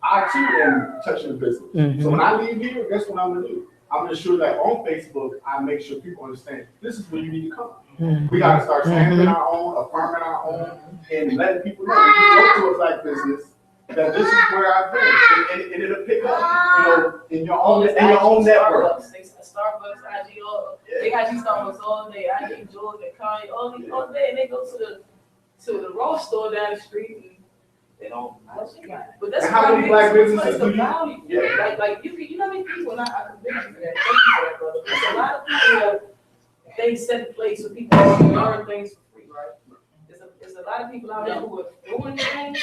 I too am touching the business. So when I leave here, guess what I'm gonna do? I'm gonna ensure that on Facebook, I make sure people understand this is where you need to come. We gotta start standing our own, affirming our own, and letting people know if you go to a Black business, that this is where I've been, and it'll pick up, you know, in your own network. Starbucks, IG, they got you Starbucks all day. IG, Jordan, Kanye, all day, and they go to the Ross store down the street, and they don't. But that's how many Black businesses do you? Value. Yeah. Like you know how many people, and I convince you for that. Thank you for that, brother. There's a lot of people that things set in place so people learn things for free, right? There's a lot of people out there who are doing things,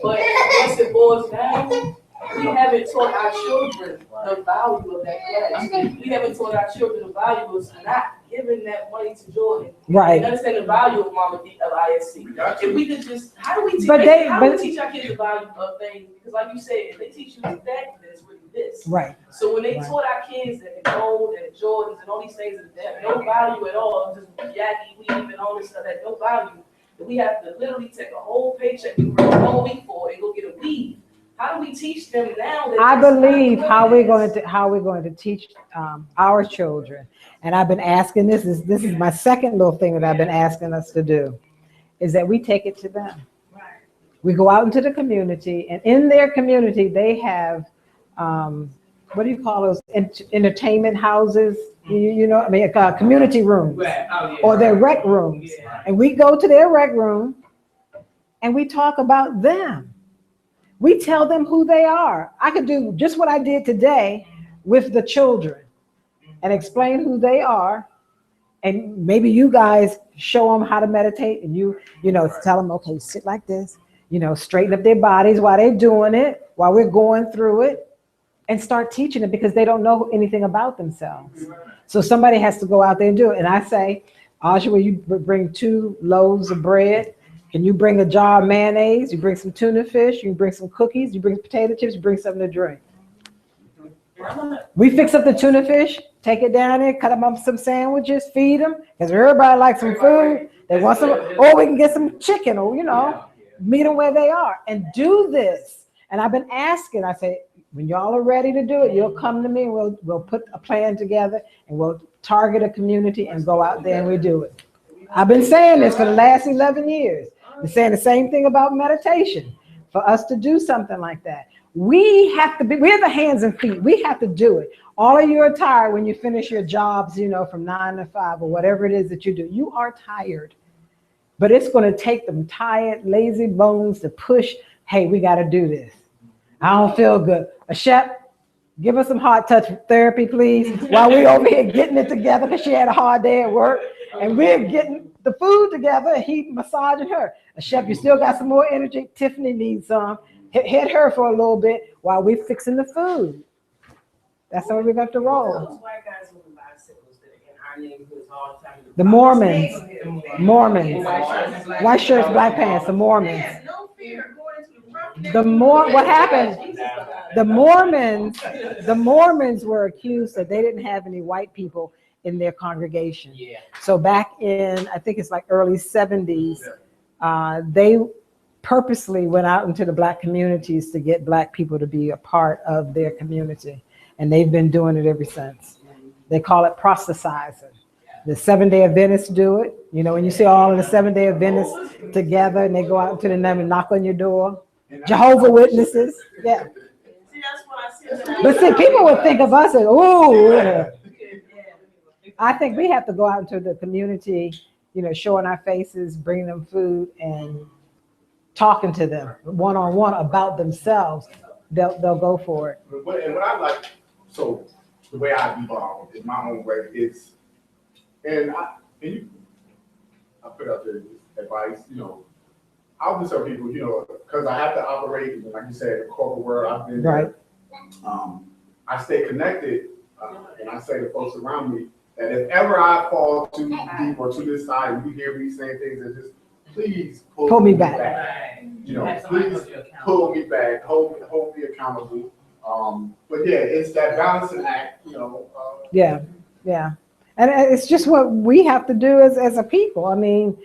but once it boils down, we haven't taught our children the value of that class. We haven't taught our children the value of not giving that money to Jordan. Right. They understand the value of Mama D of ISC. If we could just, how do we teach? How do we teach our kids the value of things? Because like you said, if they teach you that, then it's really this. Right. So when they taught our kids that the gold and the Jordans and all these things that have no value at all, just Yaki weave and all this stuff that no value, that we have to literally take a whole paycheck we work all week for and go get a weave. How do we teach them now? That I believe how we're going to teach our children, and I've been asking this is my second little thing that I've been asking us to do, is that we take it to them. Right. We go out into the community, and in their community they have what do you call those entertainment houses? You know, I mean, community rooms, or their rec rooms, and we go to their rec room, and we talk about them. We tell them who they are. I could do just what I did today with the children and explain who they are. And maybe you guys show them how to meditate, and you know, tell them, okay, sit like this, you know, straighten up their bodies while they're doing it, while we're going through it, and start teaching them, because they don't know anything about themselves. So somebody has to go out there and do it. And I say, Aja, will you bring 2 loaves of bread? Can you bring a jar of mayonnaise? You bring some tuna fish, you bring some cookies, you bring potato chips, you bring something to drink. We fix up the tuna fish, take it down there, cut them up some sandwiches, feed them, because everybody likes some food. They want some, or we can get some chicken, or, you know, meet them where they are and do this. And I've been asking, I say, when y'all are ready to do it, you'll come to me and we'll put a plan together, and we'll target a community and go out there and we do it. I've been saying this for the last 11 years. We're saying the same thing about meditation. For us to do something like that, we have to be, we're the hands and feet. We have to do it. All of you are tired when you finish your jobs, you know, from 9 to 5 or whatever it is that you do. You are tired, but it's going to take them tired, lazy bones to push. Hey, we got to do this. I don't feel good. Shep, give us some heart touch therapy, please, while we over here getting it together, because she had a hard day at work, and we're getting the food together, and he massaging her. Shep, you still got some more energy? Tiffany needs some. Hit her for a little bit while we're fixing the food. That's how we're going to roll. Those white guys who are bicycles that in our neighborhoods all the time. The Mormons. White shirts, black pants, the Mormons. No fear going to The what happened? The Mormons were accused that they didn't have any white people in their congregation. Yeah. So back in, I think it's like early 70s, they purposely went out into the black communities to get black people to be a part of their community. And they've been doing it ever since. They call it proselytizing. The Seventh-day Adventists do it. You know, when you see all of the Seventh-day Adventists together and they go out into the night and knock on your door. Jehovah Witnesses, yeah. See, that's what I see. But see, people would think of us as, oh, I think we have to go out into the community, you know, showing our faces, bringing them food and talking to them one-on-one about themselves. They'll go for it. And what I like, so the way I evolve in my own way is, I put out the advice, you know, I always tell people, you know, because I have to operate, like you said, the corporate world, I've been there. I stay connected, and I say to folks around me that if ever I fall too deep or to this side and you hear me saying things, that just please pull me back. You know, please pull me back, hold me accountable. But yeah, it's that balancing act, you know. Yeah. And it's just what we have to do as a people. I mean,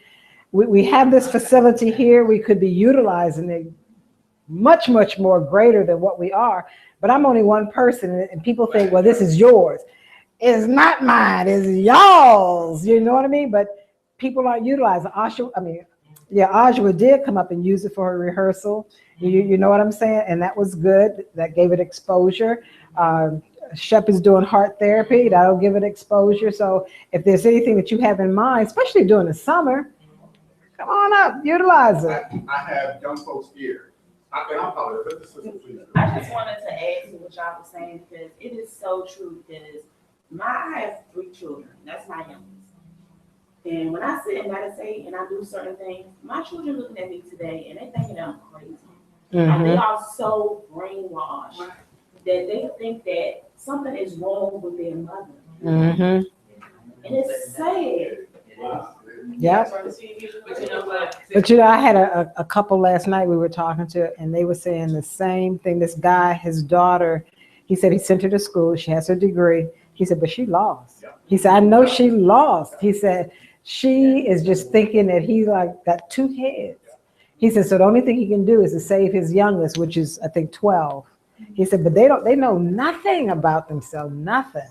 we have this facility here. We could be utilizing it much, much more greater than what we are. But I'm only one person, and people think, well, this is yours. It's not mine, it's y'all's. You know what I mean? But people aren't utilizing. Ajwa did come up and use it for her rehearsal. You know what I'm saying? And that was good. That gave it exposure. Shep is doing heart therapy. That'll give it exposure. So if there's anything that you have in mind, especially during the summer, come on up, utilize it. I have young folks here. And I'm probably please. I just wanted to add to what y'all were saying because it is so true. Because I have 3 children. That's my youngest. And when I sit and meditate and I do certain things, my children looking at me today and they thinking I'm crazy. Like they are so brainwashed that they think that something is wrong with their mother. And it's sad. Yeah. But you know, I had a couple last night we were talking to, and they were saying the same thing. This guy, his daughter, he said he sent her to school. She has her degree. He said, but she lost. He said, I know she lost. He said, she is just thinking that he's like got 2 heads. He said, so the only thing he can do is to save his youngest, which is, I think, 12. He said, but they know nothing about themselves, nothing.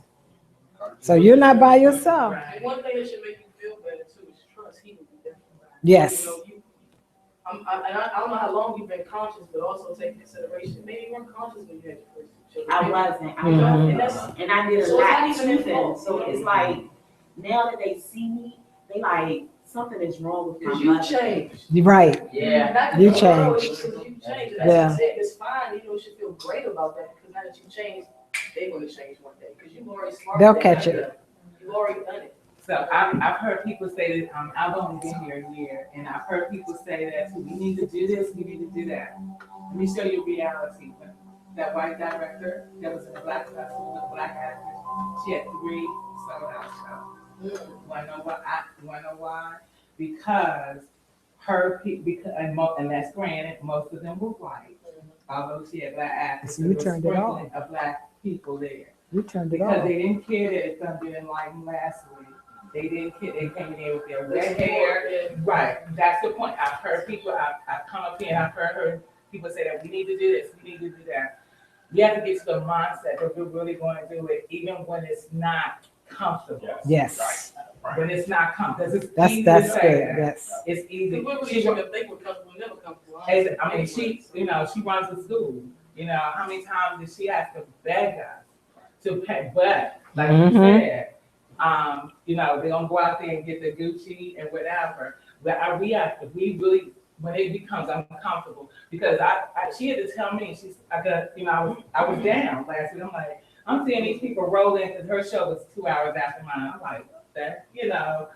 So you're not by yourself. One thing that should make you feel better too is trust. He will be there. Yes. You know, I don't know how long you've been conscious, but also take consideration. Maybe you weren't conscious when you had your first children. I wasn't. And I did a lot too then. So it's like now that they see me, they like something is wrong with my Because you mother. changed. Right. Yeah. You changed. You changed. That's it's fine. You know, you should feel great about that because now that you changed, they're going to change one day because you've already smart. They'll catch it. You've already done it. So I've heard people say that, I've only been here a year, and I've heard people say that, so we need to do this, we need to do that. Let me show you reality. That white director that was in the Black Festival, the Black actress, she had 3 sold-out shows. Wanna know why? Because her people, and that's granted, most of them were white, although she had Black actors. So you turned it off. Of Black people there. You turned it Because off. they didn't care that it done didn't like them last week. They didn't care. They came in there with their red hair. Right. That's the point. I've heard people. I've come up here and I've heard people say that we need to do this. We need to do that. We have to get to the mindset that we're really going to do it, even when it's not comfortable. Yes. Right. When it's not comfortable. That's easy good. to say that. Yes. It's easy. We really shouldn't think we're comfortable, never comfortable. I mean, she runs the school. You know, how many times did she have to beg us to pay? But like you said, you know, they're gonna go out there and get the Gucci and whatever. But we really, when it becomes uncomfortable, because she had to tell me, I was down last week. I'm like, I'm seeing these people roll in because her show was 2 hours after mine. I'm like, that, you know,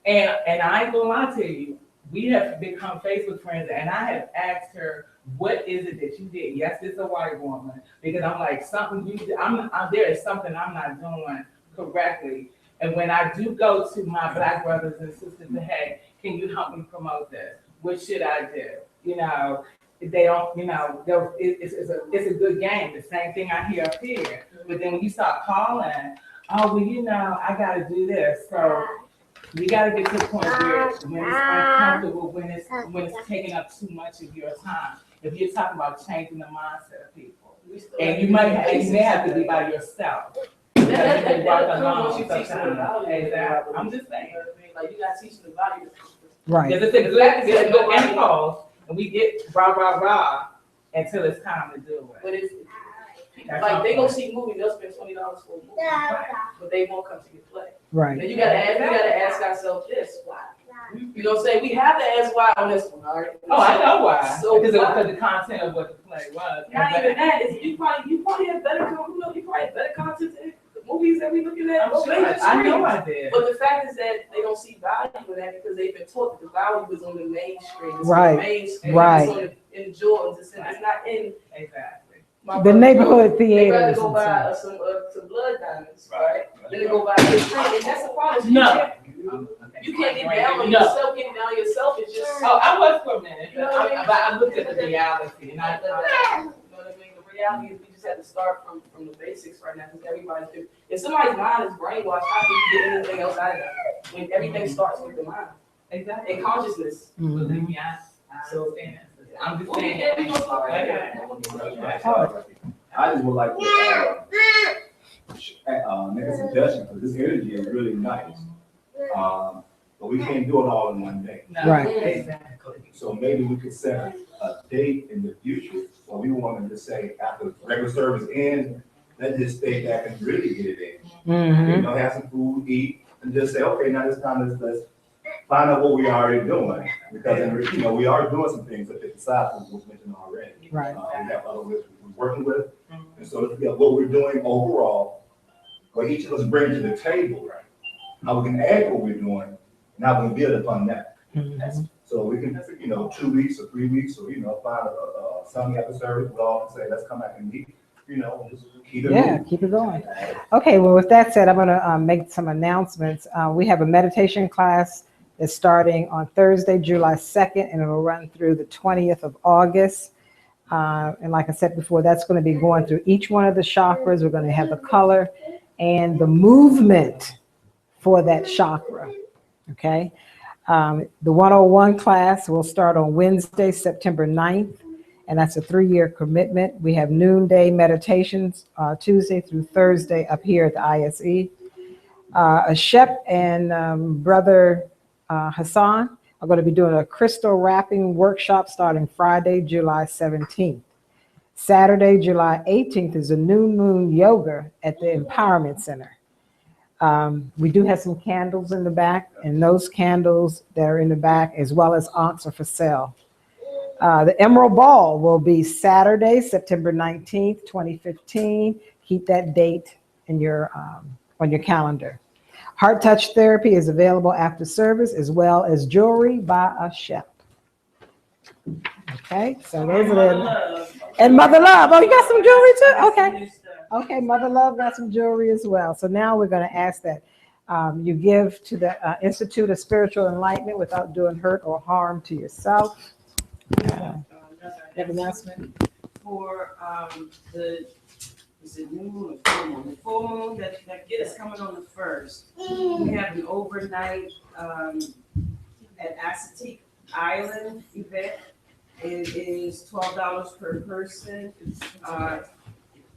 and I ain't gonna lie to you, we have become Facebook friends, and I have asked her, what is it that you did? Yes, it's a white woman, because I'm like, there is something I'm not doing correctly. And when I do go to my Black brothers and sisters and hey, can you help me promote this? What should I do? You know, they don't, you know, it's a good game. The same thing I hear up here. But then when you start calling, oh, well, you know, I got to do this. So we got to get to the point where when it's uncomfortable, when it's taking up too much of your time. If you're talking about changing the mindset of people, and you may have to be by yourself. That's Because you walk That'll come along once you teach them the sometimes. value. Exactly. I'm just You saying. know what I mean? Like, you gotta teach them the value. Right. Because it's a good impulse, and we get rah, until it's time to do it. But if, That's like, my they gonna point. see a movie, they'll spend $20 for a movie, but they won't come to your play. Right. And you gotta ask ourselves this, why? You know what I'm saying? We have to ask why on this one, all right? Oh, I know why. So Because why? of the content of what the play was. Not even that, is you probably have better, you know, you probably have better content than the movies that we looking at. I'm on sure. major I know screens. I did. But the fact is that they don't see value in that because they've been taught that the value is on the mainstream. It's Right, on the mainstream. right. It's on the, in Jordans. It's not in Exactly. my The brother's neighborhood Jordans. They rather theaters go and buy stuff. some blood diamonds, right? Then they go buy this thing, and that's the problem. No. You can't get down on yourself. Getting down on yourself is just. Oh, I was for a minute, You know what I mean? but I looked at the reality, and You know what I mean? The reality is we just have to start from the basics right now, because everybody's different. If somebody's mind is brainwashed, how can you get anything else out of that? When everything starts with the mind exactly. and consciousness. Mhm. Yeah, I understand. I'm just Okay, saying. yeah, we gonna start right there. I just would like to make a suggestion, because this energy is really nice. But we can't do it all in one day. No, Right. Exactly. So maybe we could set a date in the future, or we want to just say after regular service ends, let's just stay back and really get it in. Mhm. You know, have some food, eat, and just say, okay, now it's time to let's find out what we are already doing. Because, you know, we are doing some things that aside from what was mentioned already. Right. We have other ways we're working with. And so let's get what we're doing overall, what each of us bring to the table, how we can add what we're doing, and how we can build upon that. Mhm. So we can, you know, 2 weeks or 3 weeks, or, you know, find a Sunday after service, we all can say, let's come back and meet, you know, and just keep it Yeah, moving. keep it going. Okay, well, with that said, I'm going to make some announcements. We have a meditation class that's starting on Thursday, July 2nd, and it will run through the 20th of August. And like I said before, that's going to be going through each one of the chakras. We're going to have the color and the movement for that chakra. Okay. The 101 class will start on Wednesday, September 9th, and that's a 3-year commitment. We have noonday meditations Tuesday through Thursday up here at the ISE. Shep and Brother Hassan are going to be doing a crystal wrapping workshop starting Friday, July 17th. Saturday, July 18th is a new moon yoga at the Empowerment Center. We do have some candles in the back, and those candles that are in the back, as well as aunts, are for sale. The Emerald Ball will be Saturday, September 19th, 2015. Keep that date in your on your calendar. Heart Touch Therapy is available after service, as well as jewelry by a chef. Okay, so those are the. And Mother Love. Oh, you got some jewelry too? Okay. Okay, Mother Love got some jewelry as well. So now we're going to ask that you give to the Institute of Spiritual Enlightenment without doing hurt or harm to yourself. Have an announcement? For is it new moon or full moon? The full moon that is coming on the 1st. We have an overnight at Assateague Island event. It is $12 per person.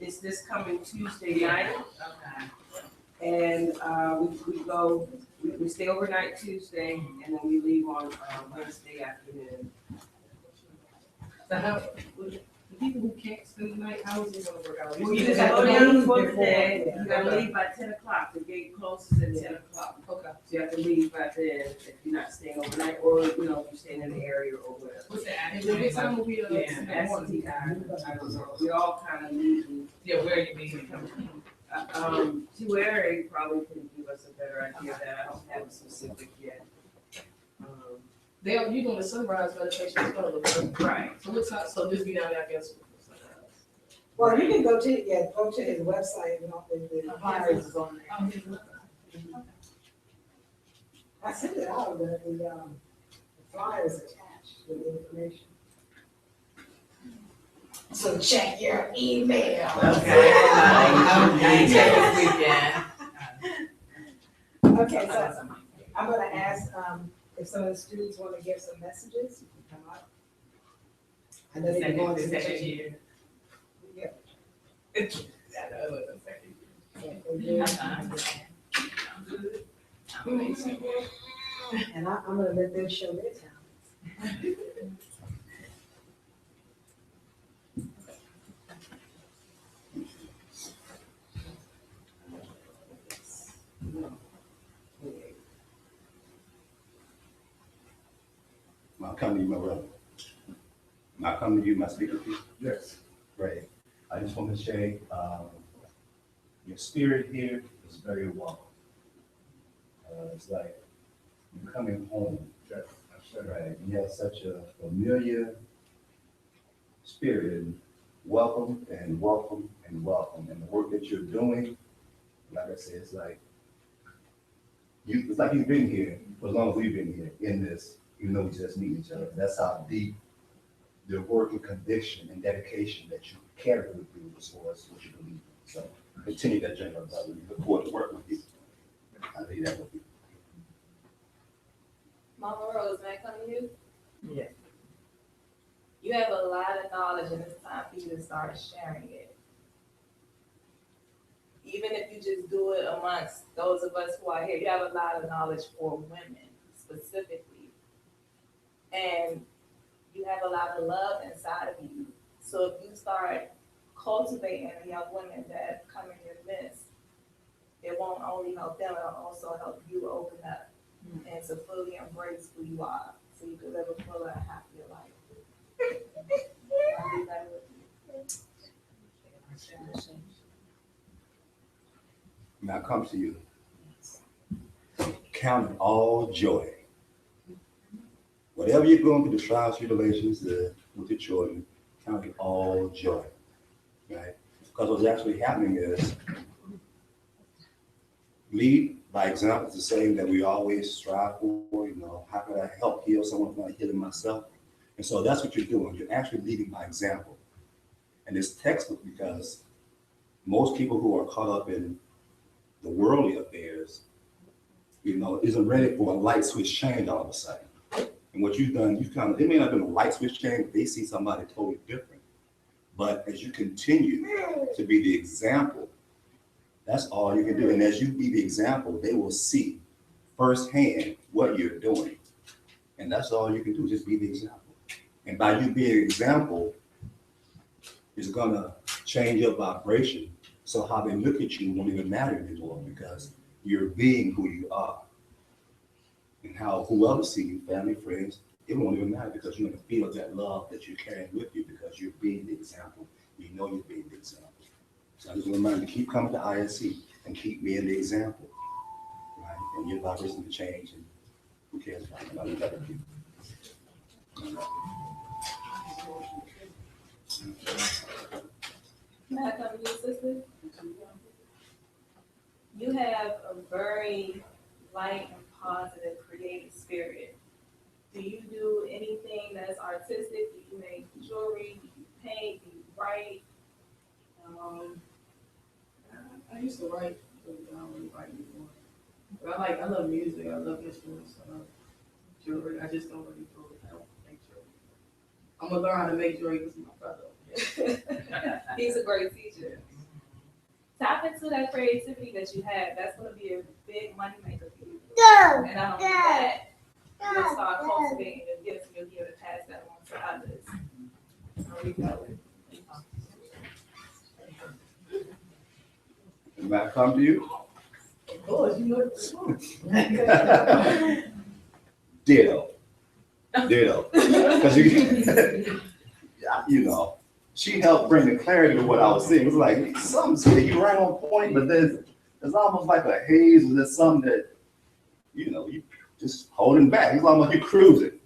It's this coming Tuesday night. And we stay overnight Tuesday, and then we leave on Wednesday afternoon. So how, the people who can't spend the night, how is it gonna work out? Well, you just have to leave before the day. You gotta leave by 10 o'clock. The gate closes at 10 o'clock. Okay. So you have to leave by then if you're not staying overnight, or, you know, if you're staying in the area or whatever. What's the And actual? then what time will we? That's the time. I don't know. We all kind of meeting. Yeah, where are you meeting? Tuere probably can give us a better idea of that. I don't have a specific yet. You doing the sunrise meditation as well, Right. So what's up? So just be down there, I guess. Well, you can go to his website and the flyers is on there. I sent it out, the flyers attached with the information. So check your email. Okay, so I'm gonna ask if some of the students want to give some messages, you can come up. I know they're going to the second year. Yeah. I know it was the second year. I'm good. I'm amazing. And I'm gonna let them show their talent. I'll come to you, my brother. I'll come to you, my speaker, please. Yes. Right. I just want to say, your spirit here is very welcome. It's like you're coming home. Yes. That's right. Right. You have such a familiar spirit, and welcome and welcome and welcome. And the work that you're doing, like I said, it's like you've been here for as long as we've been here in this, even though we just meet each other. That's how deep the work and conviction and dedication that you carry with you as far as what you believe in. So continue that journey, brother. We look forward to working with you. I leave that with you. Mama Rose, may I come to you? Yes. You have a lot of knowledge and it's time for you to start sharing it. Even if you just do it amongst those of us who are here, you have a lot of knowledge for women specifically. And you have a lot of love inside of you. So if you start cultivating the young women that come in your midst, it won't only help them, it'll also help you open up and to fully embrace who you are so you can live a fuller and happier life. I'll leave that with you. Now come to you. Count it all joy. Whatever you're going through, the trials, tribulations with your children, count it all joy. Right? Because what's actually happening is lead by example. It's the same that we always strive for. How could I help heal someone if I'm not healing myself? And so that's what you're doing. You're actually leading by example. And it's textbook because most people who are caught up in the worldly affairs, isn't ready for a light switch change all of a sudden. And what you've done, it may not have been a light switch change, but they see somebody totally different. But as you continue to be the example, that's all you can do. And as you be the example, they will see firsthand what you're doing. And that's all you can do, just be the example. And by you being an example, it's gonna change your vibration. So how they look at you won't even matter anymore because you're being who you are. And how whoever see you, family, friends, it won't even matter because you're gonna feel that love that you're carrying with you because you're being the example. You know you're being the example. So I just want to remind you to keep coming to ISC and keep being the example, right? And your vibration will change, and who cares about other people? May I come to you, sister? You have a very light and positive creative spirit. Do you do anything that's artistic? Do you make jewelry? Do you paint? Do you write? I used to write, but I don't really write anymore. But I love music, I love instruments, I love jewelry. I just don't really do it. I don't make jewelry. I'm gonna learn how to make jewelry because of my brother. He's a great teacher. Tap into that creativity that you have. That's going to be a big money maker for you. And not only that, you'll start cultivating your gifts and you'll be able to pass that on to others. I'll leave that with you. May I come to you? Of course, you know the Ditto. Because she helped bring the clarity to what I was saying. It was like something you right on point, but there's almost like a haze, or there's something that you just holding back. It's almost you're cruising.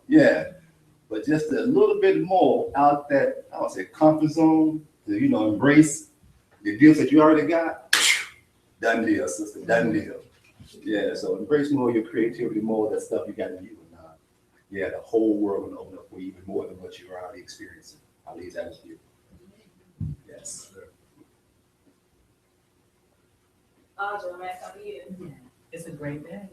Yeah. But just a little bit more out that I would say comfort zone to embrace the deals that you already got. Done deal, sister. Done deal. Yeah. So embrace more of your creativity, more of that stuff you got in you. Yeah, the whole world will open up for you even more than what you're already experiencing. I'll leave that with you. Yes. Audra, may I come to you? It's a great day.